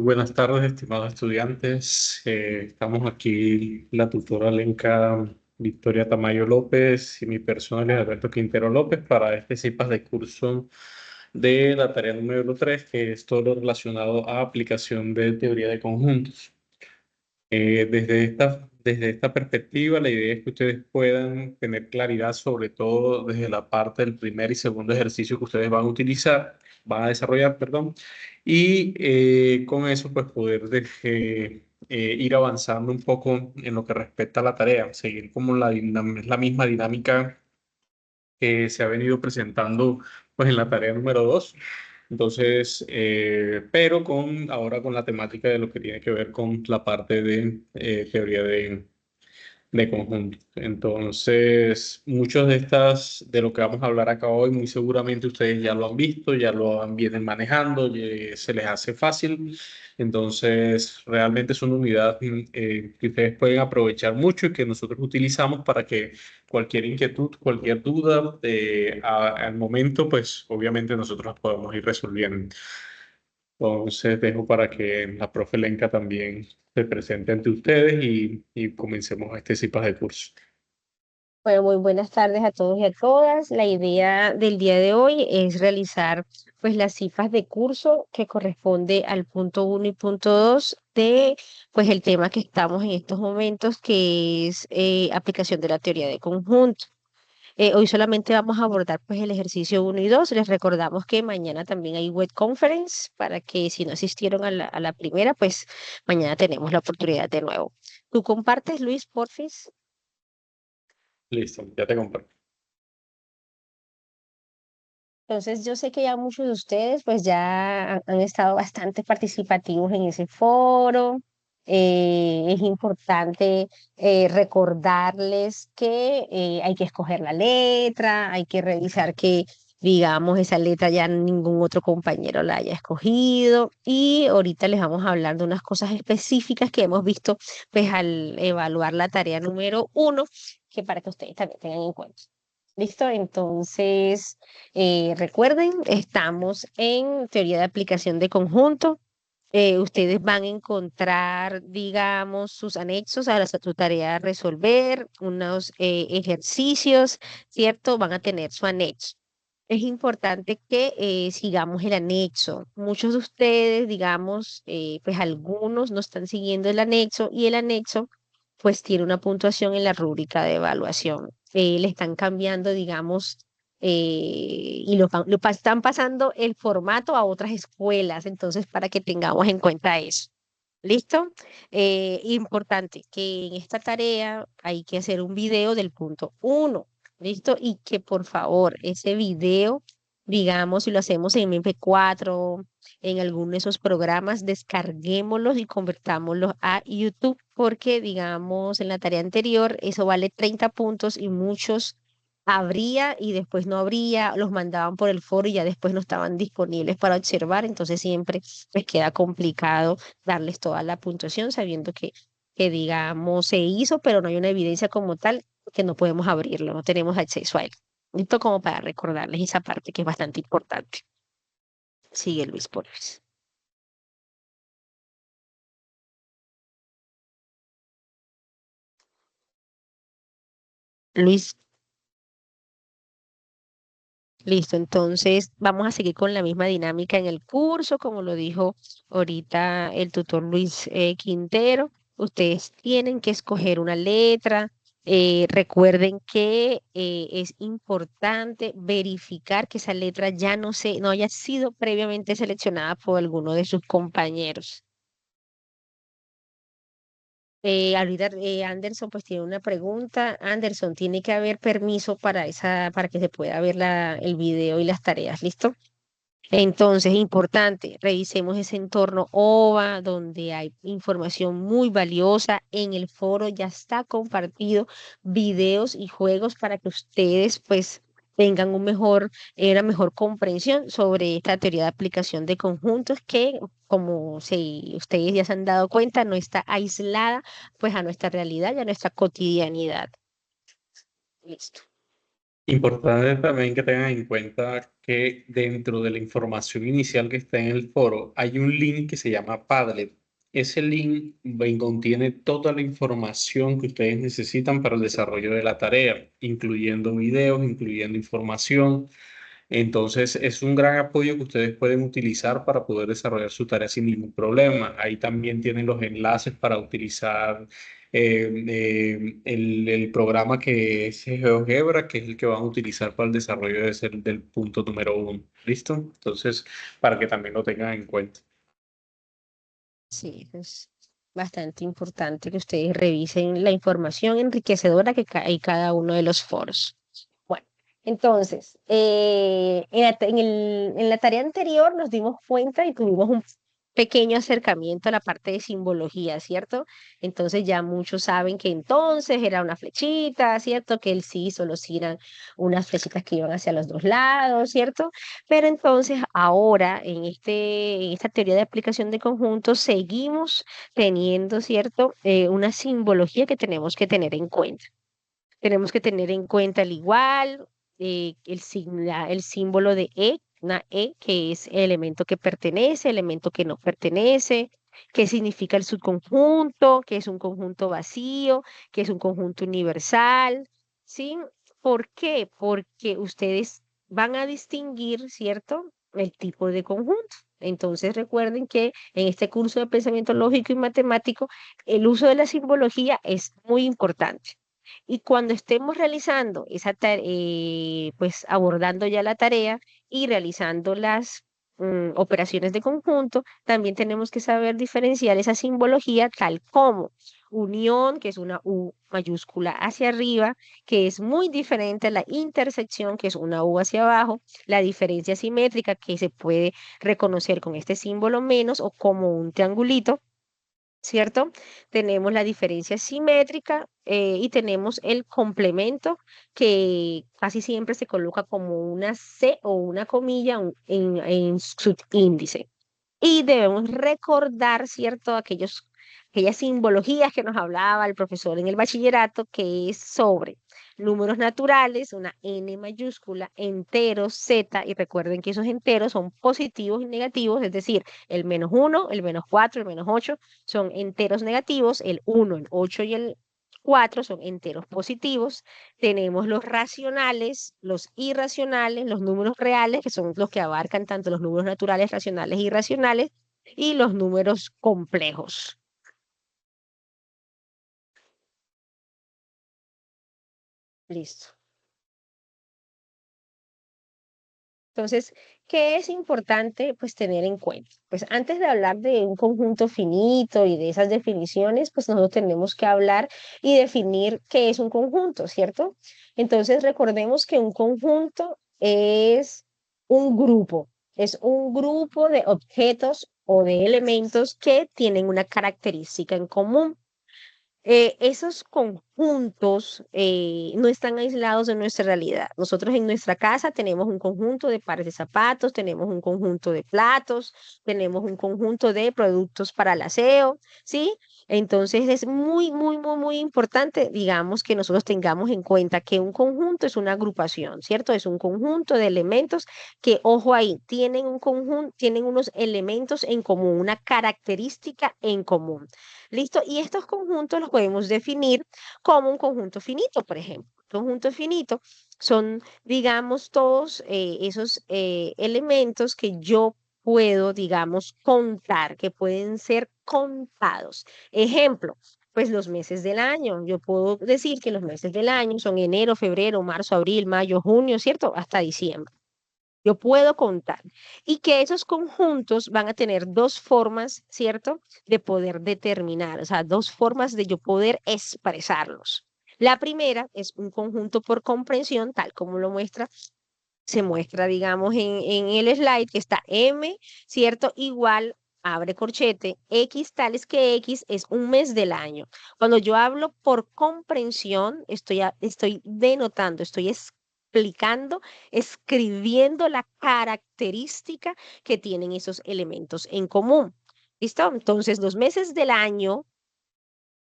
buenas tardes, estimados estudiantes. Estamos aquí la tutora Lenka Victoria Tamayo López y mi persona es Alberto Quintero López para este CIPAS de curso de la tarea número 3, que es todo lo relacionado a aplicación de teoría de conjuntos. Desde esta perspectiva, la idea es que ustedes puedan tener claridad, sobre todo desde la parte del primer y segundo ejercicio que ustedes van a desarrollar, perdón, y con eso pues poder ir avanzando un poco en lo que respecta a la tarea, seguir como la misma dinámica que se ha venido presentando pues en la tarea número 2. Entonces, pero ahora con la temática de lo que tiene que ver con la parte de teoría de conjunto. Entonces, de lo que vamos a hablar acá hoy, muy seguramente ustedes ya lo han visto, vienen manejando, se les hace fácil. Entonces, realmente es una unidad que ustedes pueden aprovechar mucho y que nosotros utilizamos para que cualquier inquietud, cualquier duda al momento, pues obviamente nosotros las podemos ir resolviendo. Entonces, dejo para que la profe Lenka también se presente ante ustedes y comencemos este CIPAS de curso. Bueno, muy buenas tardes a todos y a todas. La idea del día de hoy es realizar pues las cifras de curso que corresponde al punto uno y punto 2 de pues el tema que estamos en estos momentos, que es aplicación de la teoría de conjunto. Hoy solamente vamos a abordar pues el ejercicio uno y 2. Les recordamos que mañana también hay web conference para que si no asistieron a la primera, pues mañana tenemos la oportunidad de nuevo. ¿Tú compartes, Luis, porfis? Listo, ya te comparto. Entonces, yo sé que ya muchos de ustedes pues ya han estado bastante participativos en ese foro. Es importante recordarles que hay que escoger la letra, hay que revisar que, digamos, esa letra ya ningún otro compañero la haya escogido. Y ahorita les vamos a hablar de unas cosas específicas que hemos visto pues al evaluar la tarea número 1, que para que ustedes también tengan en cuenta. ¿Listo? Entonces, recuerden, estamos en teoría de aplicación de conjunto. Ustedes van a encontrar, digamos, sus anexos a su tarea a resolver, unos ejercicios, ¿cierto? Van a tener su anexo. Es importante que sigamos el anexo. Muchos de ustedes, digamos, pues algunos no están siguiendo el anexo y el anexo pues tiene una puntuación en la rúbrica de evaluación. Le están cambiando, digamos, y están pasando el formato a otras escuelas, entonces para que tengamos en cuenta eso. ¿Listo? Importante que en esta tarea hay que hacer un video del punto uno. ¿Listo? Y que por favor ese video, digamos, si lo hacemos en MP4, en alguno de esos programas, descarguémoslos y convertámoslos a YouTube, porque, digamos, en la tarea anterior eso vale 30 puntos y muchos habría y después no habría, los mandaban por el foro y ya después no estaban disponibles para observar, entonces siempre les queda complicado darles toda la puntuación sabiendo que digamos, se hizo, pero no hay una evidencia como tal que no podemos abrirlo, no tenemos acceso a él. Esto como para recordarles esa parte que es bastante importante. Sigue Luis Porres. Luis, listo. Entonces vamos a seguir con la misma dinámica en el curso, como lo dijo ahorita el tutor Luis Quintero. Ustedes tienen que escoger una letra. Recuerden que es importante verificar que esa letra ya no haya sido previamente seleccionada por alguno de sus compañeros. Ahorita Anderson pues tiene una pregunta. Anderson, tiene que haber permiso para que se pueda ver el video y las tareas, ¿listo? Entonces, importante, revisemos ese entorno OVA donde hay información muy valiosa. En el foro ya está compartido videos y juegos para que ustedes pues tengan una mejor comprensión sobre esta teoría de aplicación de conjuntos que, como si ustedes ya se han dado cuenta, no está aislada pues a nuestra realidad y a nuestra cotidianidad. Listo. Importante también que tengan en cuenta que dentro de la información inicial que está en el foro hay un link que se llama Padlet. Ese link contiene toda la información que ustedes necesitan para el desarrollo de la tarea, incluyendo videos, incluyendo información. Entonces, es un gran apoyo que ustedes pueden utilizar para poder desarrollar su tarea sin ningún problema. Ahí también tienen los enlaces para utilizar el programa que es GeoGebra, que es el que van a utilizar para el desarrollo del punto número uno. ¿Listo? Entonces, para que también lo tengan en cuenta. Sí, es bastante importante que ustedes revisen la información enriquecedora que hay cada uno de los foros. Bueno, entonces, en la tarea anterior nos dimos cuenta y tuvimos un pequeño acercamiento a la parte de simbología, ¿cierto? Entonces ya muchos saben que entonces era una flechita, ¿cierto? Que el sí solo sí eran unas flechitas que iban hacia los dos lados, ¿cierto? Pero entonces ahora en esta teoría de aplicación de conjuntos seguimos teniendo, ¿cierto? Una simbología que tenemos que tener en cuenta. Tenemos que tener en cuenta al igual el símbolo de E, una E que es el elemento que pertenece, elemento que no pertenece, qué significa el subconjunto, que es un conjunto vacío, que es un conjunto universal, ¿sí? ¿Por qué? Porque ustedes van a distinguir, ¿cierto? El tipo de conjunto. Entonces recuerden que en este curso de pensamiento lógico y matemático, el uso de la simbología es muy importante. Y cuando estemos realizando pues abordando ya la tarea y realizando las operaciones de conjunto, también tenemos que saber diferenciar esa simbología tal como unión, que es una U mayúscula hacia arriba, que es muy diferente a la intersección, que es una U hacia abajo, la diferencia simétrica que se puede reconocer con este símbolo menos o como un triangulito, ¿cierto? Tenemos la diferencia simétrica y tenemos el complemento que casi siempre se coloca como una C o una comilla en su índice. Y debemos recordar, ¿cierto? Aquellas simbologías que nos hablaba el profesor en el bachillerato, que es sobre números naturales, una N mayúscula, enteros, Z, y recuerden que esos enteros son positivos y negativos, es decir, el -1, el -4, el -8 son enteros negativos, el 1, el 8 y el 4 son enteros positivos. Tenemos los racionales, los irracionales, los números reales, que son los que abarcan tanto los números naturales, racionales e irracionales, y los números complejos. Listo. Entonces, ¿qué es importante pues tener en cuenta? Pues antes de hablar de un conjunto finito y de esas definiciones, pues nosotros tenemos que hablar y definir qué es un conjunto, ¿cierto? Entonces, recordemos que un conjunto es un grupo de objetos o de elementos que tienen una característica en común. Esos conjuntos no están aislados de nuestra realidad. Nosotros en nuestra casa tenemos un conjunto de pares de zapatos, tenemos un conjunto de platos, tenemos un conjunto de productos para el aseo, ¿sí? Entonces es muy, muy, muy, muy importante, digamos, que nosotros tengamos en cuenta que un conjunto es una agrupación, ¿cierto? Es un conjunto de elementos que, ojo ahí, tienen un conjunto, tienen unos elementos en común, una característica en común. ¿Listo? Y estos conjuntos los podemos definir como un conjunto finito, por ejemplo. Conjunto finito son, digamos, todos esos elementos que yo puedo, digamos, contar, que pueden ser contados. Ejemplo, pues los meses del año. Yo puedo decir que los meses del año son enero, febrero, marzo, abril, mayo, junio, ¿cierto? Hasta diciembre. Yo puedo contar. Y que esos conjuntos van a tener dos formas, ¿cierto? De poder determinar, o sea, dos formas de yo poder expresarlos. La primera es un conjunto por comprensión, tal como lo muestra, se muestra, digamos, en el slide, que está M, ¿cierto? Igual, abre corchete, X tales que X es un mes del año. Cuando yo hablo por comprensión, estoy denotando, estoy explicando, escribiendo la característica que tienen esos elementos en común. ¿Listo? Entonces, los meses del año,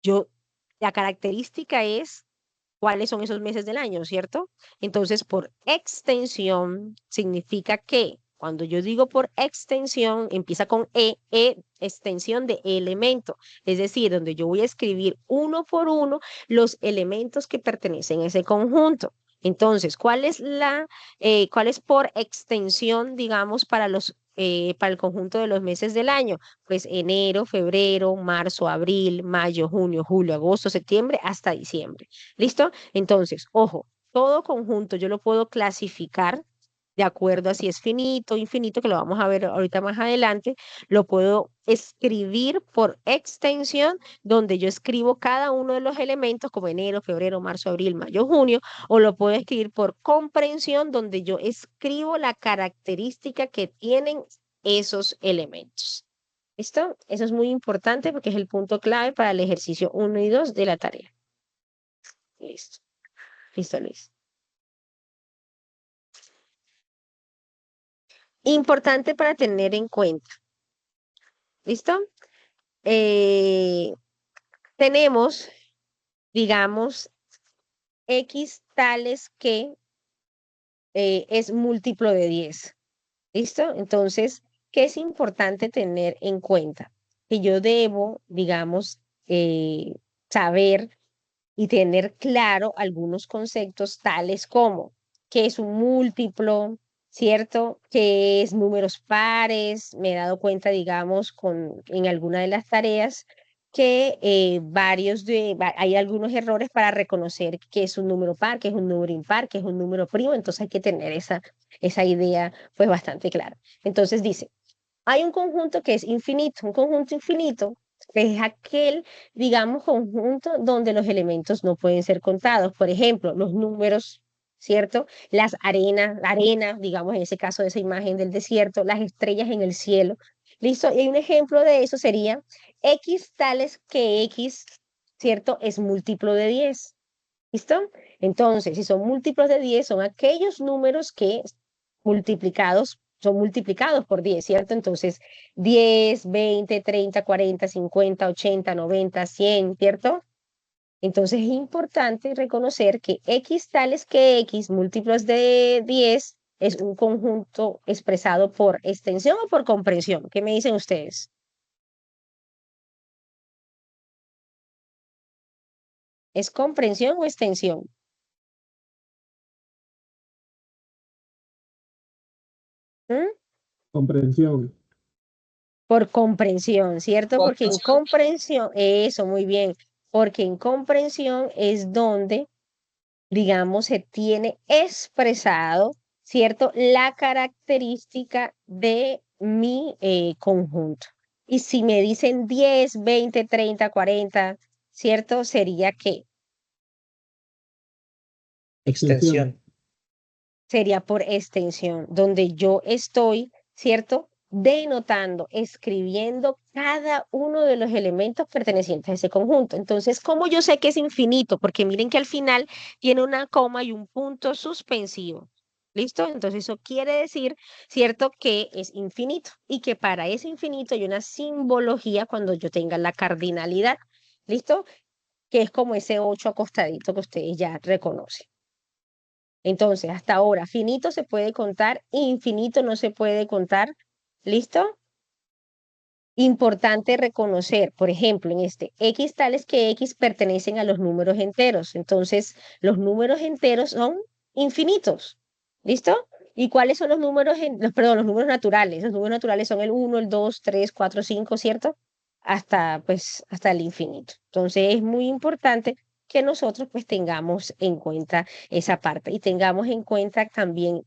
yo, la característica es cuáles son esos meses del año, ¿cierto? Entonces, por extensión significa que cuando yo digo por extensión, empieza con extensión de elemento, es decir, donde yo voy a escribir uno por uno los elementos que pertenecen a ese conjunto. Entonces, cuál es por extensión, digamos, para el conjunto de los meses del año? Pues enero, febrero, marzo, abril, mayo, junio, julio, agosto, septiembre, hasta diciembre. ¿Listo? Entonces, ojo, todo conjunto yo lo puedo clasificar de acuerdo a si es finito, infinito, que lo vamos a ver ahorita más adelante, lo puedo escribir por extensión, donde yo escribo cada uno de los elementos como enero, febrero, marzo, abril, mayo, junio, o lo puedo escribir por comprensión, donde yo escribo la característica que tienen esos elementos. ¿Listo? Eso es muy importante porque es el punto clave para el ejercicio 1 y 2 de la tarea. Listo. Listo, Luis. Importante para tener en cuenta. ¿Listo? Eh, tenemos, digamos, X tales que es múltiplo de 10. ¿Listo? Entonces, ¿qué es importante tener en cuenta? Que yo debo, digamos, saber y tener claro algunos conceptos tales como qué es un múltiplo, ¿cierto? ¿Qué es números pares? Me he dado cuenta, digamos, en alguna de las tareas que hay algunos errores para reconocer qué es un número par, qué es un número impar, qué es un número primo, entonces hay que tener esa idea pues bastante clara. Entonces dice, hay un conjunto que es infinito, un conjunto infinito es aquel, digamos, conjunto donde los elementos no pueden ser contados. Por ejemplo, los números, ¿cierto? Las arenas, la arena, digamos, en ese caso de esa imagen del desierto, las estrellas en el cielo. ¿Listo? Y un ejemplo de eso sería X tales que X, ¿cierto? Es múltiplo de 10. ¿Listo? Entonces, si son múltiplos de 10 son aquellos números que son multiplicados por 10, ¿cierto? Entonces, 10, 20, 30, 40, 50, 80, 90, 100, ¿cierto? Entonces, es importante reconocer que X tales que X múltiplos de 10 es un conjunto expresado por extensión o por comprensión. ¿Qué me dicen ustedes? ¿Es comprensión o extensión? ¿Mm? Comprensión. Por comprensión, ¿cierto? Porque en Comprensión. comprensión, eso, muy bien, porque en comprensión es donde, digamos, se tiene expresado, ¿cierto? La característica de mi conjunto. Y si me dicen 10, 20, 30, 40, ¿cierto? Sería que Extensión. sería por extensión, donde yo estoy, ¿cierto? Denotando, escribiendo cada uno de los elementos pertenecientes a ese conjunto. Entonces, ¿cómo yo sé que es infinito? Porque miren que al final tiene una coma y un punto suspensivo. ¿Listo? Entonces eso quiere decir, ¿cierto? Que es infinito y que para ese infinito hay una simbología cuando yo tenga la cardinalidad. ¿Listo? Que es como ese 8 acostadito que ustedes ya reconocen. Entonces, hasta ahora, finito se puede contar, infinito no se puede contar. ¿Listo? Importante reconocer, por ejemplo, en este X tales que X pertenecen a los números enteros. Entonces, los números enteros son infinitos. ¿Listo? ¿Y cuáles son los números naturales? Los números naturales son el 1, el 2, 3, 4, 5, ¿cierto? Hasta el infinito. Entonces, es muy importante que nosotros pues tengamos en cuenta esa parte y tengamos en cuenta también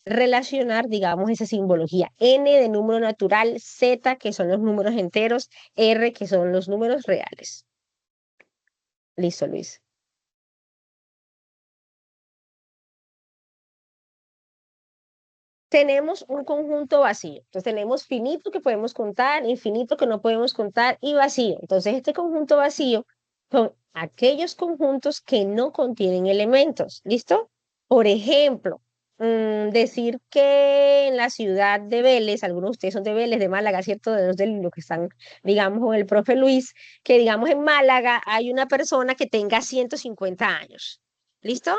relacionar, digamos, esa simbología. N de número natural, Z, que son los números enteros, R, que son los números reales. Listo, Luis. Tenemos un conjunto vacío. Entonces tenemos finito que podemos contar, infinito que no podemos contar y vacío. Entonces este conjunto vacío son aquellos conjuntos que no contienen elementos. ¿Listo? Por ejemplo, decir que en la ciudad de Vélez, algunos de ustedes son de Vélez, de Málaga, ¿cierto? De los que están, digamos, con el profe Luis, que digamos en Málaga hay una persona que tenga 150 años. ¿Listo?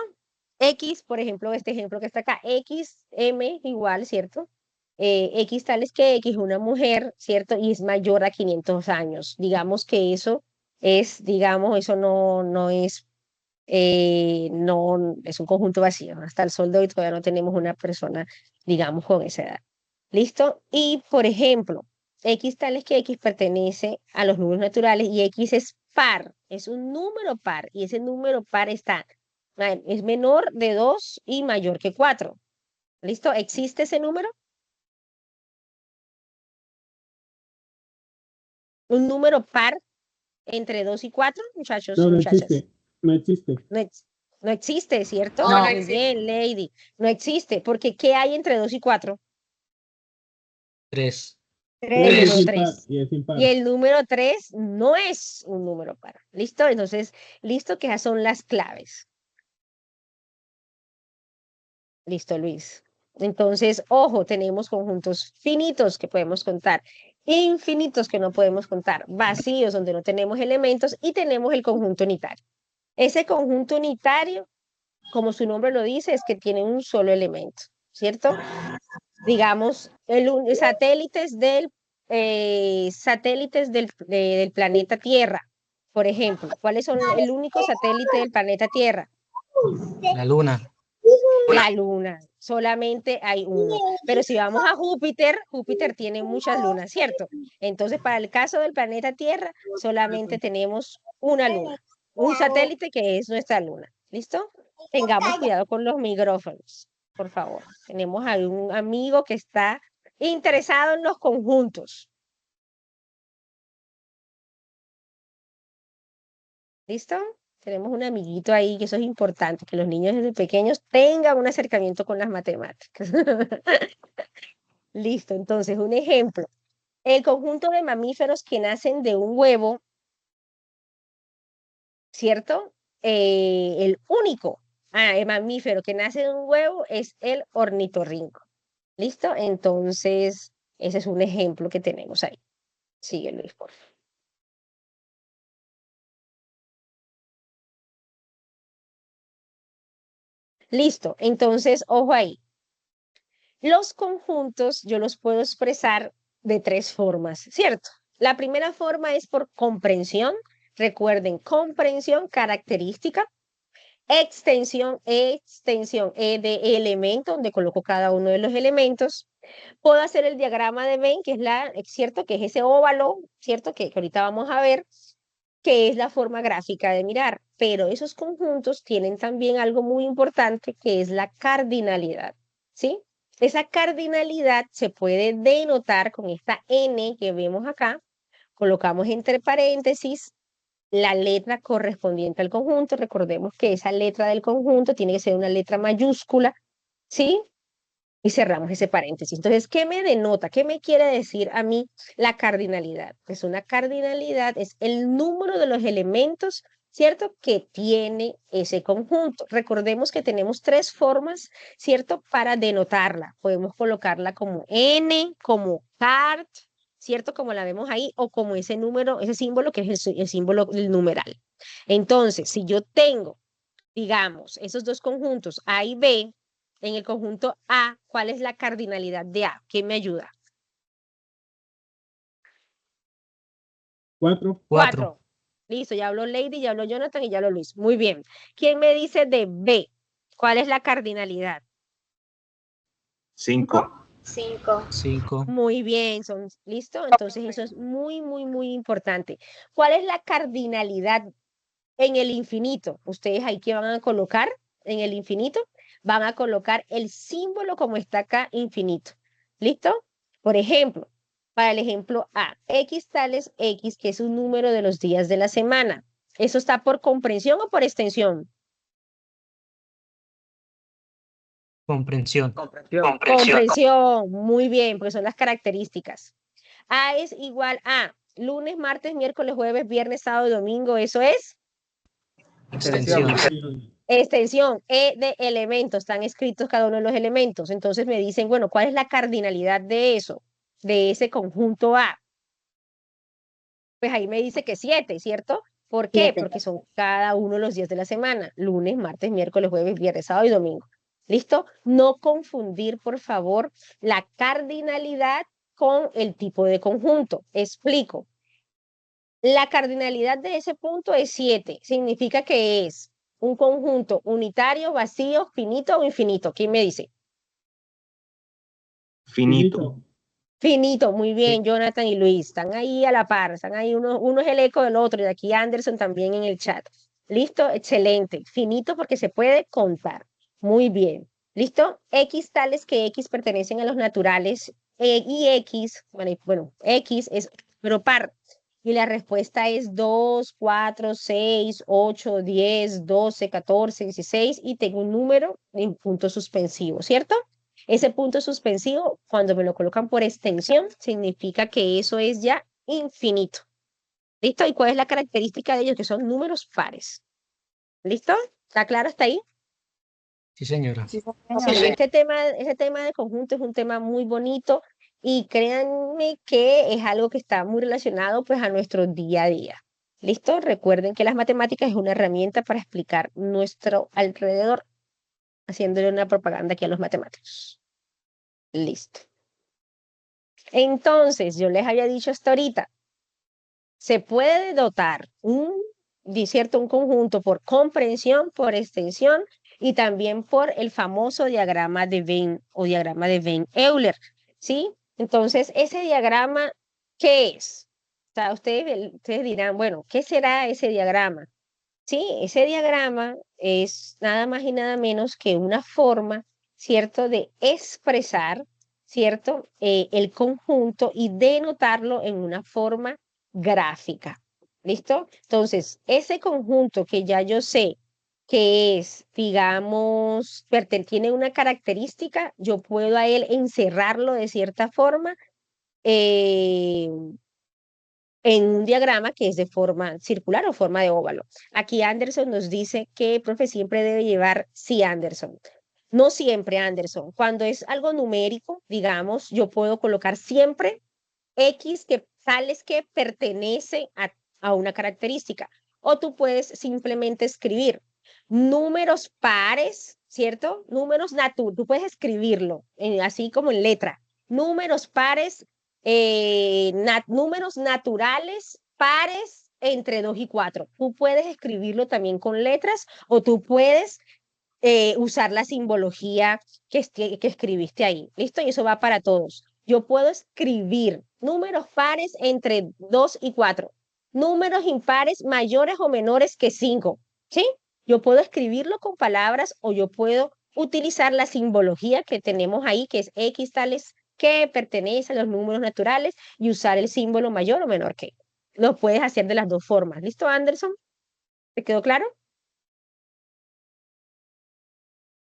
X, por ejemplo, este ejemplo que está acá, X, M igual, ¿cierto? X tal es que X, una mujer, ¿cierto? Y es mayor a 500 años. Digamos que eso es, digamos, eso no es, no, es un conjunto vacío. Hasta el sol de hoy todavía no tenemos una persona, digamos, con esa edad. ¿Listo? Y, por ejemplo, X tal es que X pertenece a los números naturales y X es par, es un número par, y ese número par está, es menor de 2 y mayor que 4. ¿Listo? ¿Existe ese número? Un número par entre 2 y 4, muchachos y No, no muchachas. existe. No existe. No existe, ¿cierto? No, no Muy existe. bien, Lady. No existe, porque ¿qué hay entre 2 y 4? 3. El Tres es número impar 3. y es impar. Y el número 3 no es un número par. ¿Listo? Entonces, listo, que esas son las claves. Listo, Luis. Entonces, ojo, tenemos conjuntos finitos que podemos contar, infinitos que no podemos contar, vacíos donde no tenemos elementos y tenemos el conjunto unitario. Ese conjunto unitario, como su nombre lo dice, es que tiene un solo elemento, ¿cierto? Digamos, satélites del planeta Tierra, por ejemplo. ¿Cuáles son el único satélite del planeta Tierra? La luna. La Luna. Solamente hay uno. Pero si vamos a Júpiter, Júpiter tiene muchas lunas, ¿cierto? Entonces, para el caso del planeta Tierra, solamente tenemos una luna, un satélite que es nuestra luna. ¿Listo? Tengamos cuidado con los micrófonos, por favor. Tenemos a un amigo que está interesado en los conjuntos. ¿Listo? Tenemos un amiguito ahí, que eso es importante, que los niños desde pequeños tengan un acercamiento con las matemáticas. Listo, entonces un ejemplo. El conjunto de mamíferos que nacen de un huevo, ¿cierto? El único el mamífero que nace de un huevo es el ornitorrinco. ¿Listo? Entonces, ese es un ejemplo que tenemos ahí. Sigue, Luis, por favor. Listo, entonces, ojo ahí. Los conjuntos yo los puedo expresar de tres formas, ¿cierto? La primera forma es por comprensión. Recuerden, comprensión característica. Extensión E de elemento, donde coloco cada uno de los elementos. Puedo hacer el diagrama de Venn, que es cierto, que es ese óvalo, cierto, que ahorita vamos a ver, que es la forma gráfica de mirar. Pero esos conjuntos tienen también algo muy importante, que es la cardinalidad, ¿sí? Esa cardinalidad se puede denotar con esta N que vemos acá. Colocamos entre paréntesis la letra correspondiente al conjunto. Recordemos que esa letra del conjunto tiene que ser una letra mayúscula, ¿sí? Y cerramos ese paréntesis. Entonces, ¿qué me denota? ¿Qué me quiere decir a mí la cardinalidad? Pues una cardinalidad es el número de los elementos, ¿cierto? Que tiene ese conjunto. Recordemos que tenemos tres formas, ¿cierto? Para denotarla. Podemos colocarla como N, como card, ¿cierto? Como la vemos ahí, o como ese número, ese símbolo que es el símbolo del numeral. Entonces, si yo tengo, digamos, esos dos conjuntos A y B, en el conjunto A, ¿cuál es la cardinalidad de A? ¿Quién me ayuda? 4. 4. Listo, ya habló Lady, ya habló Jonathan y ya habló Luis. Muy bien. ¿Quién me dice de B? ¿Cuál es la cardinalidad? 5. 5. Muy bien, ¿listo? Entonces eso es muy, muy, muy importante. ¿Cuál es la cardinalidad en el infinito? Ustedes ahí que van a colocar en el infinito, van a colocar el símbolo como está acá, infinito. ¿Listo? Por ejemplo, para el ejemplo A, X tales X, que es un número de los días de la semana. ¿Eso está por comprensión o por extensión? Comprensión. Comprensión, muy bien, porque son las características. A es igual a lunes, martes, miércoles, jueves, viernes, sábado y domingo. Eso es Extensión. extensión. E de elementos, están escritos cada uno de los elementos. Entonces me dicen, bueno, ¿cuál es la cardinalidad de eso, de ese conjunto A? Pues ahí me dice que 7, ¿cierto? ¿Por qué? Siete. Porque son cada uno de los días de la semana, lunes, martes, miércoles, jueves, viernes, sábado y domingo. ¿Listo? No confundir, por favor, la cardinalidad con el tipo de conjunto. Explico. La cardinalidad de ese punto es 7. Significa que es un conjunto unitario, vacío, finito o infinito. ¿Quién me dice? Finito. Finito, muy bien, Jonathan y Luis. Están ahí a la par, están ahí, uno es el eco del otro, y aquí Anderson también en el chat. ¿Listo? Excelente. Finito porque se puede contar. Muy bien. ¿Listo? X tales que X pertenecen a los naturales y X, bueno, X es pero par. Y la respuesta es 2, 4, 6, 8, 10, 12, 14, 16 y tengo un número en punto suspensivo, ¿cierto? Ese punto suspensivo, cuando me lo colocan por extensión, significa que eso es ya infinito. ¿Listo? ¿Y cuál es la característica de ellos? Que son números pares. ¿Listo? ¿Está claro hasta ahí? Sí, señora. Sí, Ok, señora. este tema de conjunto es un tema muy bonito y créanme que es algo que está muy relacionado pues a nuestro día a día. ¿Listo? Recuerden que las matemáticas es una herramienta para explicar nuestro alrededor, haciéndole una propaganda aquí a los matemáticos. Listo. Entonces, yo les había dicho hasta ahorita, se puede dotar ¿cierto? Un conjunto por comprensión, por extensión y también por el famoso diagrama de Venn o diagrama de Venn-Euler, ¿sí? Entonces, ese diagrama, ¿qué es? O sea, ustedes dirán, bueno, ¿qué será ese diagrama? Sí, ese diagrama es nada más y nada menos que una forma, ¿cierto?, de expresar, ¿cierto?, el conjunto y denotarlo en una forma gráfica. ¿Listo? Entonces, ese conjunto que ya yo sé que es, digamos, tiene una característica, yo puedo a él encerrarlo de cierta forma eh, en un diagrama que es de forma circular o forma de óvalo. Aquí Anderson nos dice que el profe siempre debe llevar sí, Anderson. No siempre, Anderson. Cuando es algo numérico, digamos, yo puedo colocar siempre X que tales que pertenece a una característica. O tú puedes simplemente escribir números pares, ¿cierto? Números naturales. Tú puedes escribirlo así como en letra. Números pares, números naturales pares entre 2 y 4. Tú puedes escribirlo también con letras o tú puedes usar la simbología que escribiste ahí. ¿Listo? Y eso va para todos. Yo puedo escribir números pares entre 2 y 4, números impares mayores o menores que 5, ¿sí? Yo puedo escribirlo con palabras o yo puedo utilizar la simbología que tenemos ahí, que es X tales que pertenece a los números naturales y usar el símbolo mayor o menor que. Lo puedes hacer de las dos formas. ¿Listo, Anderson? ¿Te quedó claro?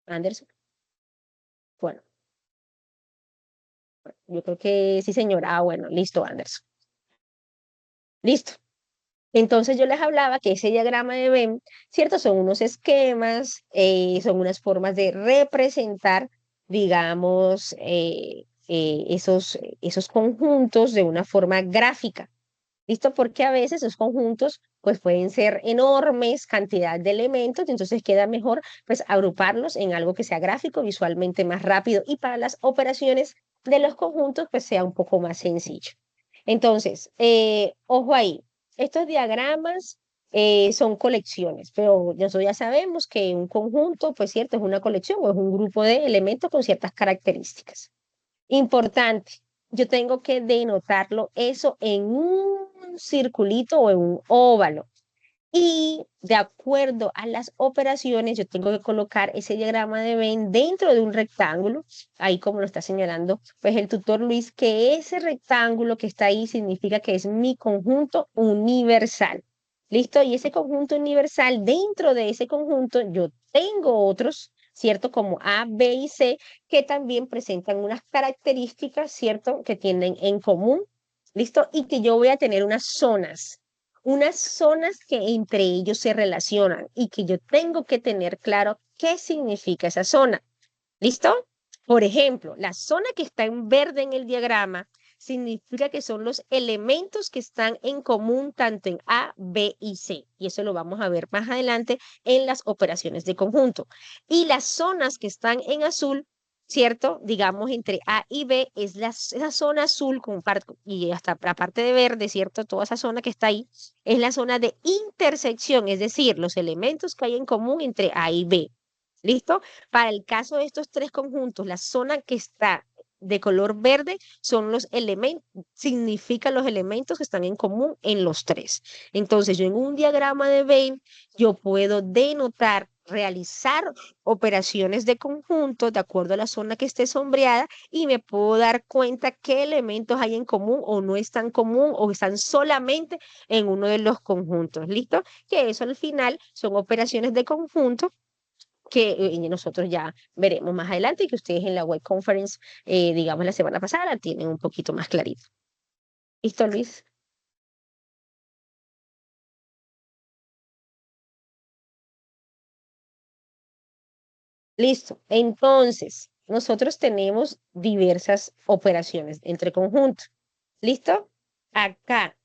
Anderson. Bueno. Yo creo que sí, señora. Ah, bueno, listo, Anderson. Listo. Entonces yo les hablaba que ese diagrama de Venn, ¿cierto? Son unos esquemas, son unas formas de representar, digamos, esos conjuntos de una forma gráfica. ¿Listo? Porque a veces esos conjuntos pues pueden ser enormes cantidad de elementos, y entonces queda mejor pues agruparlos en algo que sea gráfico, visualmente más rápido y para las operaciones de los conjuntos pues sea un poco más sencillo. Entonces, ojo ahí, estos diagramas son colecciones, pero nosotros ya sabemos que un conjunto, pues cierto, es una colección o es un grupo de elementos con ciertas características. Importante, yo tengo que denotarlo eso en un circulito o en un óvalo. Y de acuerdo a las operaciones, yo tengo que colocar ese diagrama de Venn dentro de un rectángulo, ahí como lo está señalando, pues el tutor Luis, que ese rectángulo que está ahí significa que es mi conjunto universal. ¿Listo? Y ese conjunto universal, dentro de ese conjunto, yo tengo otros, ¿cierto? Como A, B y C, que también presentan unas características, ¿cierto? Que tienen en común, ¿listo? Y que yo voy a tener unas zonas que entre ellos se relacionan y que yo tengo que tener claro qué significa esa zona. ¿Listo? Por ejemplo, la zona que está en verde en el diagrama significa que son los elementos que están en común tanto en A, B y C. Y eso lo vamos a ver más adelante en las operaciones de conjunto. Y las zonas que están en azul, ¿cierto? Digamos, entre A y B es esa zona azul y hasta la parte de verde, ¿cierto? Toda esa zona que está ahí es la zona de intersección, es decir, los elementos que hay en común entre A y B. ¿Listo? Para el caso de estos tres conjuntos, la zona que está de color verde son los elementos, significan los elementos que están en común en los tres. Entonces, yo en un diagrama de Venn, yo puedo denotar, realizar operaciones de conjunto de acuerdo a la zona que esté sombreada y me puedo dar cuenta qué elementos hay en común o no están común o están solamente en uno de los conjuntos. ¿Listo? Que eso al final son operaciones de conjunto que nosotros ya veremos más adelante y que ustedes en la web conference, digamos la semana pasada, la tienen un poquito más clarito. ¿Listo, Luis? Listo. Entonces, nosotros tenemos diversas operaciones entre conjuntos. ¿Listo? Acá.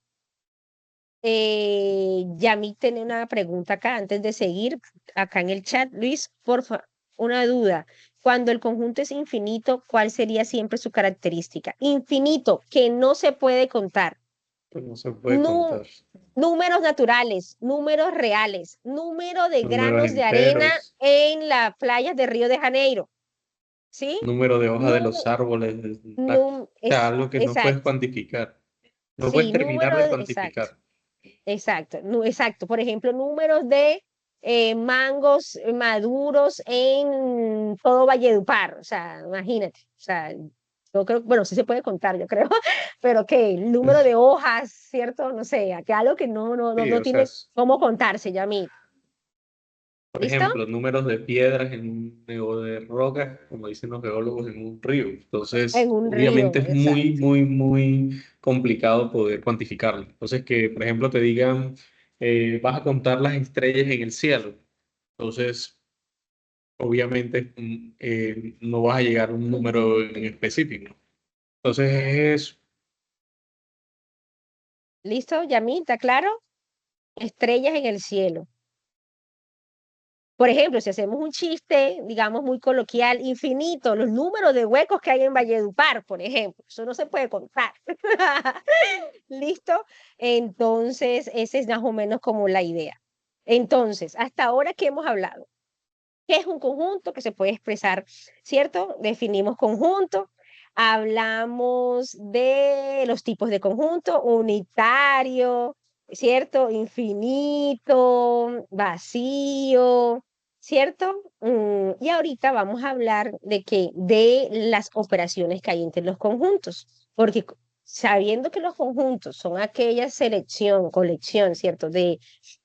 Yami tiene una pregunta acá antes de seguir, acá en el chat. Luis, porfa, una duda. Cuando el conjunto es infinito, ¿cuál sería siempre su característica? Infinito, que no se puede contar. Pues no se puede Nu- contar. números naturales, números reales, número de Números granos de arena enteros, en las playas de Río de Janeiro. ¿Sí? número de hojas de los Nu- árboles, o sea, algo que no puedes exacto. cuantificar. No puedes Sí, terminar de exacto. cuantificar. Exacto, exacto. Por ejemplo, números de mangos maduros en todo Valledupar. O sea, imagínate. O sea, yo creo, bueno, sí se puede contar, yo creo, pero que el número de hojas, ¿cierto? No sé, que algo que Sí, no o sea, tiene cómo contarse, ya a mí. por ¿Listo? ejemplo, números de piedras o de rocas, como dicen los geólogos, en un río. En Entonces, un obviamente río, es muy, exacto. muy, muy complicado poder cuantificarlo. Entonces, que, por ejemplo, te digan, vas a contar las estrellas en el cielo. Entonces, obviamente, no vas a llegar a un número en específico. Entonces, es ¿Listo, Yamil? ¿Está claro? Estrellas en el cielo. Por ejemplo, si hacemos un chiste, digamos, muy coloquial, infinito, los números de huecos que hay en Valledupar, por ejemplo, eso no se puede contar. ¿Listo? Entonces, esa es más o menos como la idea. Entonces, hasta ahora que hemos hablado, ¿qué es un conjunto que se puede expresar? ¿Cierto? Definimos conjunto, hablamos de los tipos de conjunto, unitario, ¿cierto? Infinito, vacío, ¿cierto? Y ahorita vamos a hablar de las operaciones que hay entre los conjuntos, porque sabiendo que los conjuntos son aquella selección, colección, ¿cierto?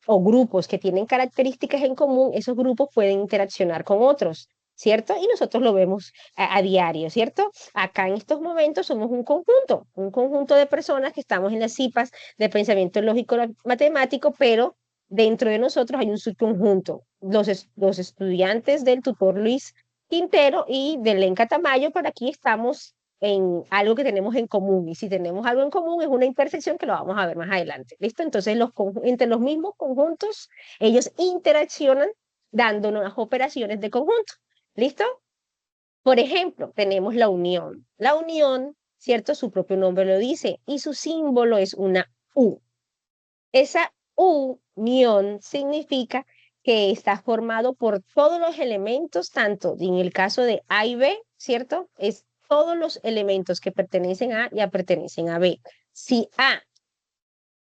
O grupos que tienen características en común, esos grupos pueden interaccionar con otros, ¿cierto? Y nosotros lo vemos a diario, ¿cierto? Acá en estos momentos somos un conjunto de personas que estamos en las CIPAS de pensamiento lógico matemático, pero dentro de nosotros hay un subconjunto. Los estudiantes del tutor Luis Quintero y de Lenca Tamayo, por aquí estamos en algo que tenemos en común. Y si tenemos algo en común, es una intersección que lo vamos a ver más adelante. ¿Listo? Entonces, entre los mismos conjuntos, ellos interaccionan dándonos las operaciones de conjunto. ¿Listo? Por ejemplo, tenemos la unión. La unión, ¿cierto? Su propio nombre lo dice y su símbolo es una U. Esa unión significa que está formado por todos los elementos, tanto en el caso de A y B, ¿cierto? Es todos los elementos que pertenecen a A ya pertenecen a B. Si A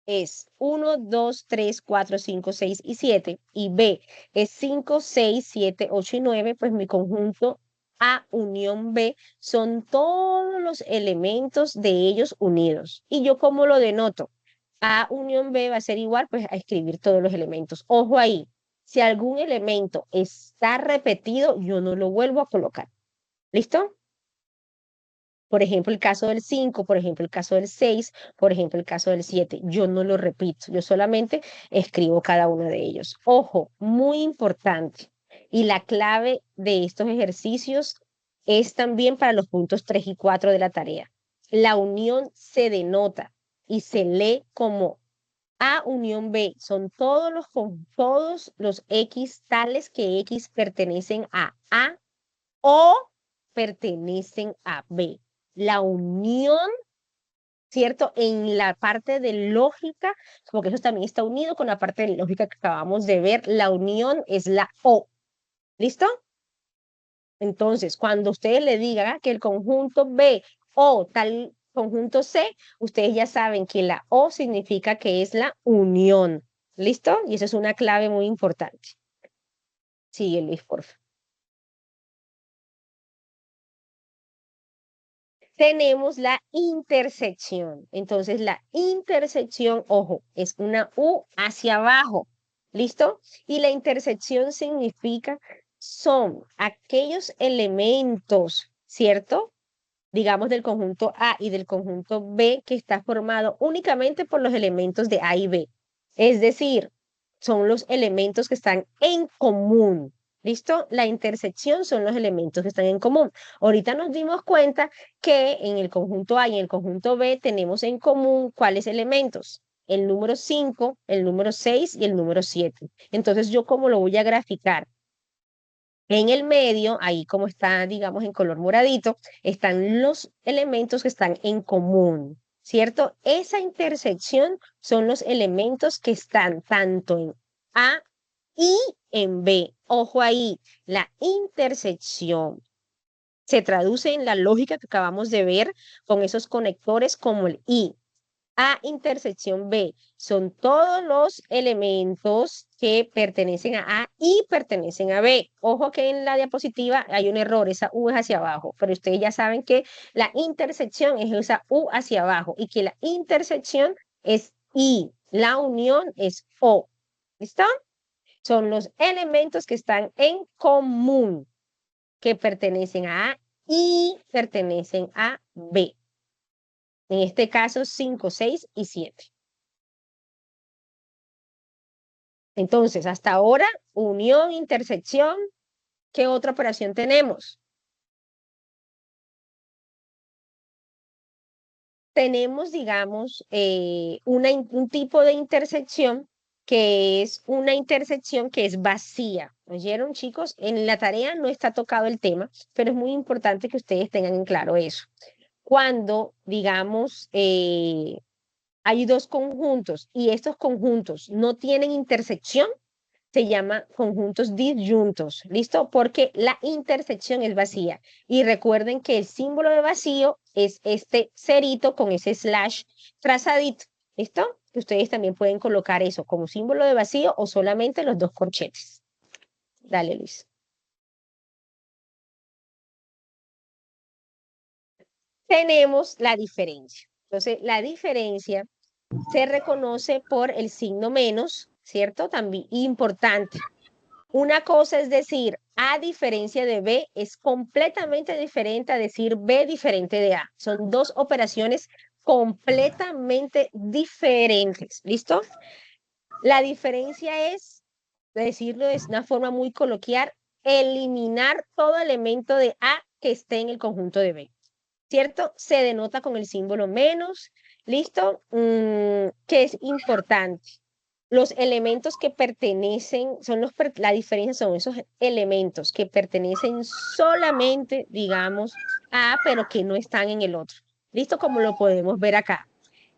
es 1, 2, 3, 4, 5, 6 y 7 y B es 5, 6, 7, 8 y 9, pues mi conjunto A unión B son todos los elementos de ellos unidos. ¿Y yo cómo lo denoto? A unión B va a ser igual pues a escribir todos los elementos. Ojo ahí, si algún elemento está repetido, yo no lo vuelvo a colocar. ¿Listo? Por ejemplo, el caso del 5, por ejemplo, el caso del 6, por ejemplo, el caso del 7. Yo no lo repito, yo solamente escribo cada uno de ellos. Ojo, muy importante. Y la clave de estos ejercicios es también para los puntos 3 y 4 de la tarea. la unión se denota y se lee como A unión B. Son todos los X tales que X pertenecen a A o pertenecen a B. La unión, ¿cierto? En la parte de lógica, porque eso también está unido con la parte de lógica que acabamos de ver, la unión es la O. ¿Listo? Entonces, cuando ustedes le digan que el conjunto B o tal conjunto C, ustedes ya saben que la O significa que es la unión. ¿Listo? Y eso es una clave muy importante. Sigue, Luis, por favor. Tenemos la intersección. Entonces, la intersección, ojo, es una U hacia abajo. ¿Listo? Y la intersección significa son aquellos elementos, ¿cierto? Digamos del conjunto A y del conjunto B que está formado únicamente por los elementos de A y B. Es decir, son los elementos que están en común. ¿Listo? La intersección son los elementos que están en común. Ahorita nos dimos cuenta que en el conjunto A y en el conjunto B tenemos en común cuáles elementos. El número 5, el número 6 y el número 7. Entonces, ¿yo cómo lo voy a graficar? En el medio, ahí como está, digamos, en color moradito, están los elementos que están en común, ¿cierto? Esa intersección son los elementos que están tanto en A y en B. Ojo ahí, la intersección se traduce en la lógica que acabamos de ver con esos conectores como el I. A intersección B son todos los elementos que pertenecen a y pertenecen a B. Ojo que en la diapositiva hay un error, esa U es hacia abajo, pero ustedes ya saben que la intersección es esa U hacia abajo y que la intersección es I, la unión es O. ¿Listo? Son los elementos que están en común, que pertenecen a y pertenecen a B. En este caso, 5, 6 y 7. Entonces, hasta ahora, unión, intersección. ¿Qué otra operación tenemos? Tenemos, digamos, un tipo de intersección que es una intersección que es vacía. ¿Oyeron, chicos? En la tarea no está tocado el tema, pero es muy importante que ustedes tengan en claro eso. Cuando, digamos, hay dos conjuntos y estos conjuntos no tienen intersección, se llama conjuntos disyuntos, ¿listo? Porque la intersección es vacía. Y recuerden que el símbolo de vacío es este cerito con ese slash trazadito, ¿listo? Ustedes también pueden colocar eso como símbolo de vacío o solamente los dos corchetes. Dale, Luis. Tenemos la diferencia. Entonces, la diferencia se reconoce por el signo menos, ¿cierto? También importante. Una cosa es decir A diferencia de B, es completamente diferente a decir B diferente de A. Son dos operaciones completamente diferentes. ¿Listo? La diferencia es, decirlo de una forma muy coloquial, eliminar todo elemento de A que esté en el conjunto de B. ¿Cierto? Se denota con el símbolo menos. ¿Listo? Que es importante. Los elementos que pertenecen, la diferencia son esos elementos que pertenecen solamente, digamos, a, pero que no están en el otro. ¿Listo? Como lo podemos ver acá.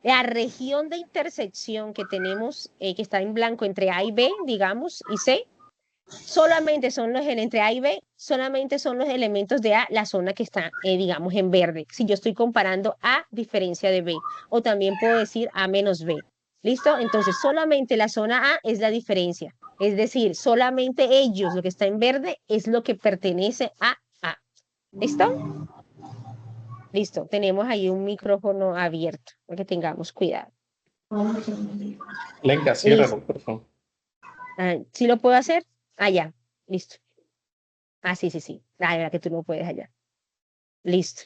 La región de intersección que tenemos, que está en blanco entre A y B, digamos, y C, solamente son los entre A y B, solamente son los elementos de A, la zona que está, digamos, en verde. Si yo estoy comparando A diferencia de B, o también puedo decir A menos B. ¿Listo? Entonces, solamente la zona A es la diferencia. Es decir, solamente ellos, lo que está en verde, es lo que pertenece a A. ¿Listo? Listo. Tenemos ahí un micrófono abierto, para que tengamos cuidado. Lenka, ciérralo, por favor. ¿Sí lo puedo hacer? Ya. Listo. Sí. Era que tú no puedes allá. Listo.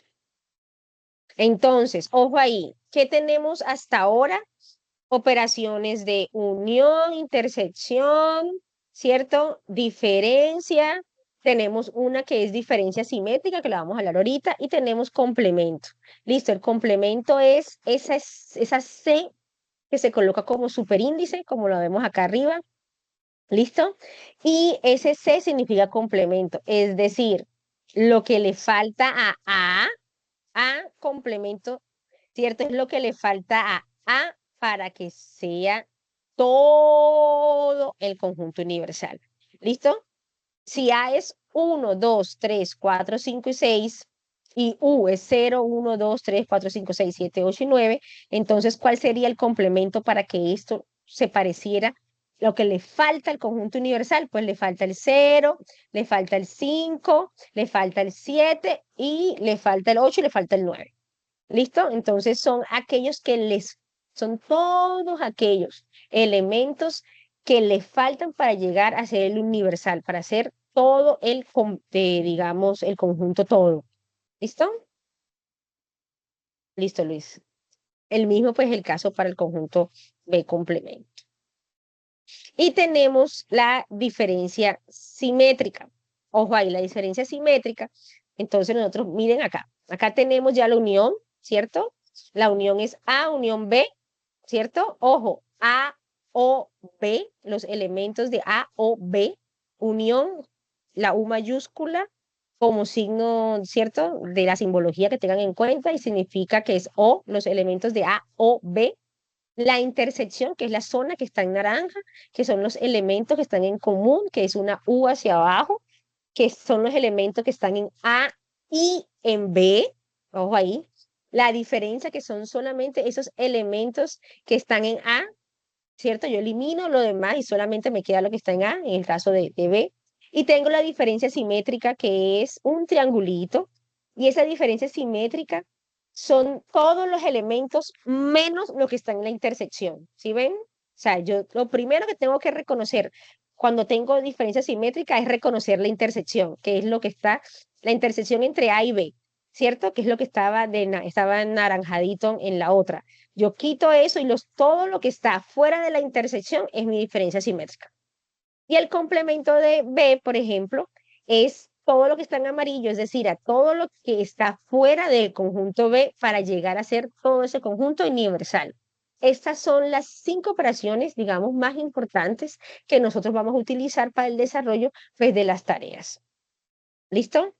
Entonces, ojo ahí. ¿Qué tenemos hasta ahora? Operaciones de unión, intersección, ¿cierto? Diferencia tenemos una que es diferencia simétrica, que la vamos a hablar ahorita, y tenemos complemento. Listo, el complemento es esa C que se coloca como superíndice, como lo vemos acá arriba. ¿Listo? Y ese C significa complemento, es decir, lo que le falta a complemento, ¿cierto? Es lo que le falta a para que sea todo el conjunto universal. ¿Listo? Si A es 1, 2, 3, 4, 5 y 6, y U es 0, 1, 2, 3, 4, 5, 6, 7, 8 y 9, entonces, ¿cuál sería el complemento para que esto se pareciera? Lo que le falta al conjunto universal, pues le falta el 0, le falta el 5, le falta el 7 y le falta el 8 y le falta el 9. ¿Listo? Entonces son todos aquellos elementos que le faltan para llegar a ser el universal, para ser todo digamos, el conjunto todo. ¿Listo? Listo, Luis. El mismo, pues, el caso para el conjunto B complemento. Y tenemos la diferencia simétrica. Ojo ahí, la diferencia simétrica. Entonces nosotros, miren acá. Acá tenemos ya la unión, ¿cierto? La unión es A, unión B, ¿cierto? Ojo, A, O, B, los elementos de A, O, B, unión, la U mayúscula como signo, ¿cierto? De la simbología que tengan en cuenta y significa que es O, los elementos de A, O, B, la intersección, que es la zona que está en naranja, que son los elementos que están en común, que es una U hacia abajo, que son los elementos que están en A y en B. Ojo ahí. La diferencia que son solamente esos elementos que están en A, ¿cierto? Yo elimino lo demás y solamente me queda lo que está en A, en el caso de B. Y tengo la diferencia simétrica, que es un triangulito. Y esa diferencia simétrica son todos los elementos menos lo que está en la intersección. ¿Sí ven? O sea, yo lo primero que tengo que reconocer cuando tengo diferencia simétrica es reconocer la intersección, que es lo que está, la intersección entre A y B, ¿cierto? Que es lo que estaba naranjadito en la otra. Yo quito eso y todo lo que está fuera de la intersección es mi diferencia simétrica. Y el complemento de B, por ejemplo, es todo lo que está en amarillo, es decir, a todo lo que está fuera del conjunto B para llegar a ser todo ese conjunto universal. Estas son las 5 operaciones, digamos, más importantes que nosotros vamos a utilizar para el desarrollo, pues, de las tareas. ¿Listo?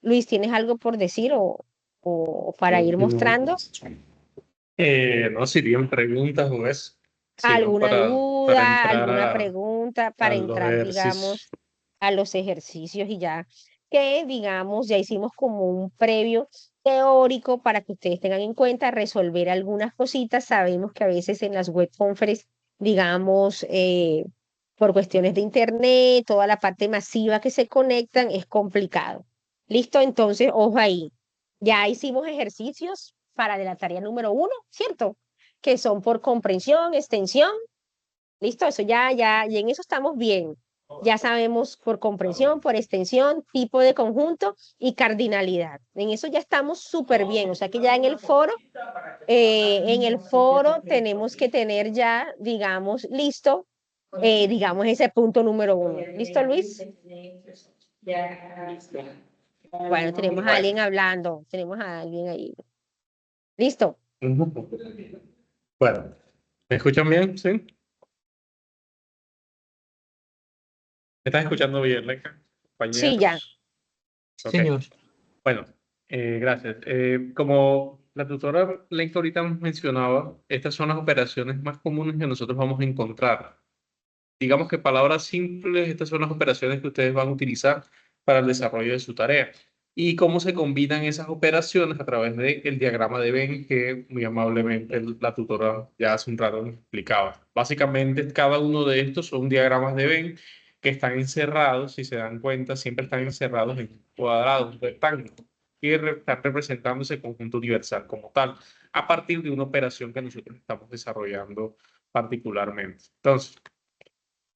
Luis, ¿tienes algo por decir o para ir mostrando? No, si tienen preguntas o eso, sino ¿Alguna para duda, entrar alguna pregunta a para los entrar, ejercicios. digamos, a los ejercicios y ya que, digamos, ya hicimos como un previo teórico para que ustedes tengan en cuenta resolver algunas cositas? Sabemos que a veces en las web conferencias, digamos, por cuestiones de internet, toda la parte masiva que se conectan es complicado. ¿Listo? Entonces, ojo ahí. Ya hicimos ejercicios para de la tarea número 1, ¿cierto? Que son por comprensión, extensión. ¿Listo? Eso y en eso estamos bien. Ya sabemos por comprensión, por extensión, tipo de conjunto y cardinalidad. En eso ya estamos súper bien. O sea que ya en el foro tenemos que tener ya, digamos, listo, digamos, ese punto número 1. ¿Listo, Luis? Bueno, tenemos a alguien hablando. Tenemos a alguien ahí. ¿Listo? Bueno, ¿me escuchan bien? ¿Sí? ¿Me estás escuchando bien, Leca? Sí, ya. Compañeros. Sí, Ok. señor. Bueno, gracias. Como la tutora Lenka ahorita mencionaba, estas son las operaciones más comunes que nosotros vamos a encontrar. Digamos que palabras simples, estas son las operaciones que ustedes van a utilizar para el desarrollo de su tarea. Y cómo se combinan esas operaciones a través del diagrama de Venn que muy amablemente la tutora ya hace un rato nos explicaba. Básicamente, cada uno de estos son diagramas de Venn que están encerrados, si se dan cuenta, siempre están encerrados en un cuadrado, un rectángulo, y están representando ese conjunto universal como tal, a partir de una operación que nosotros estamos desarrollando particularmente. Entonces,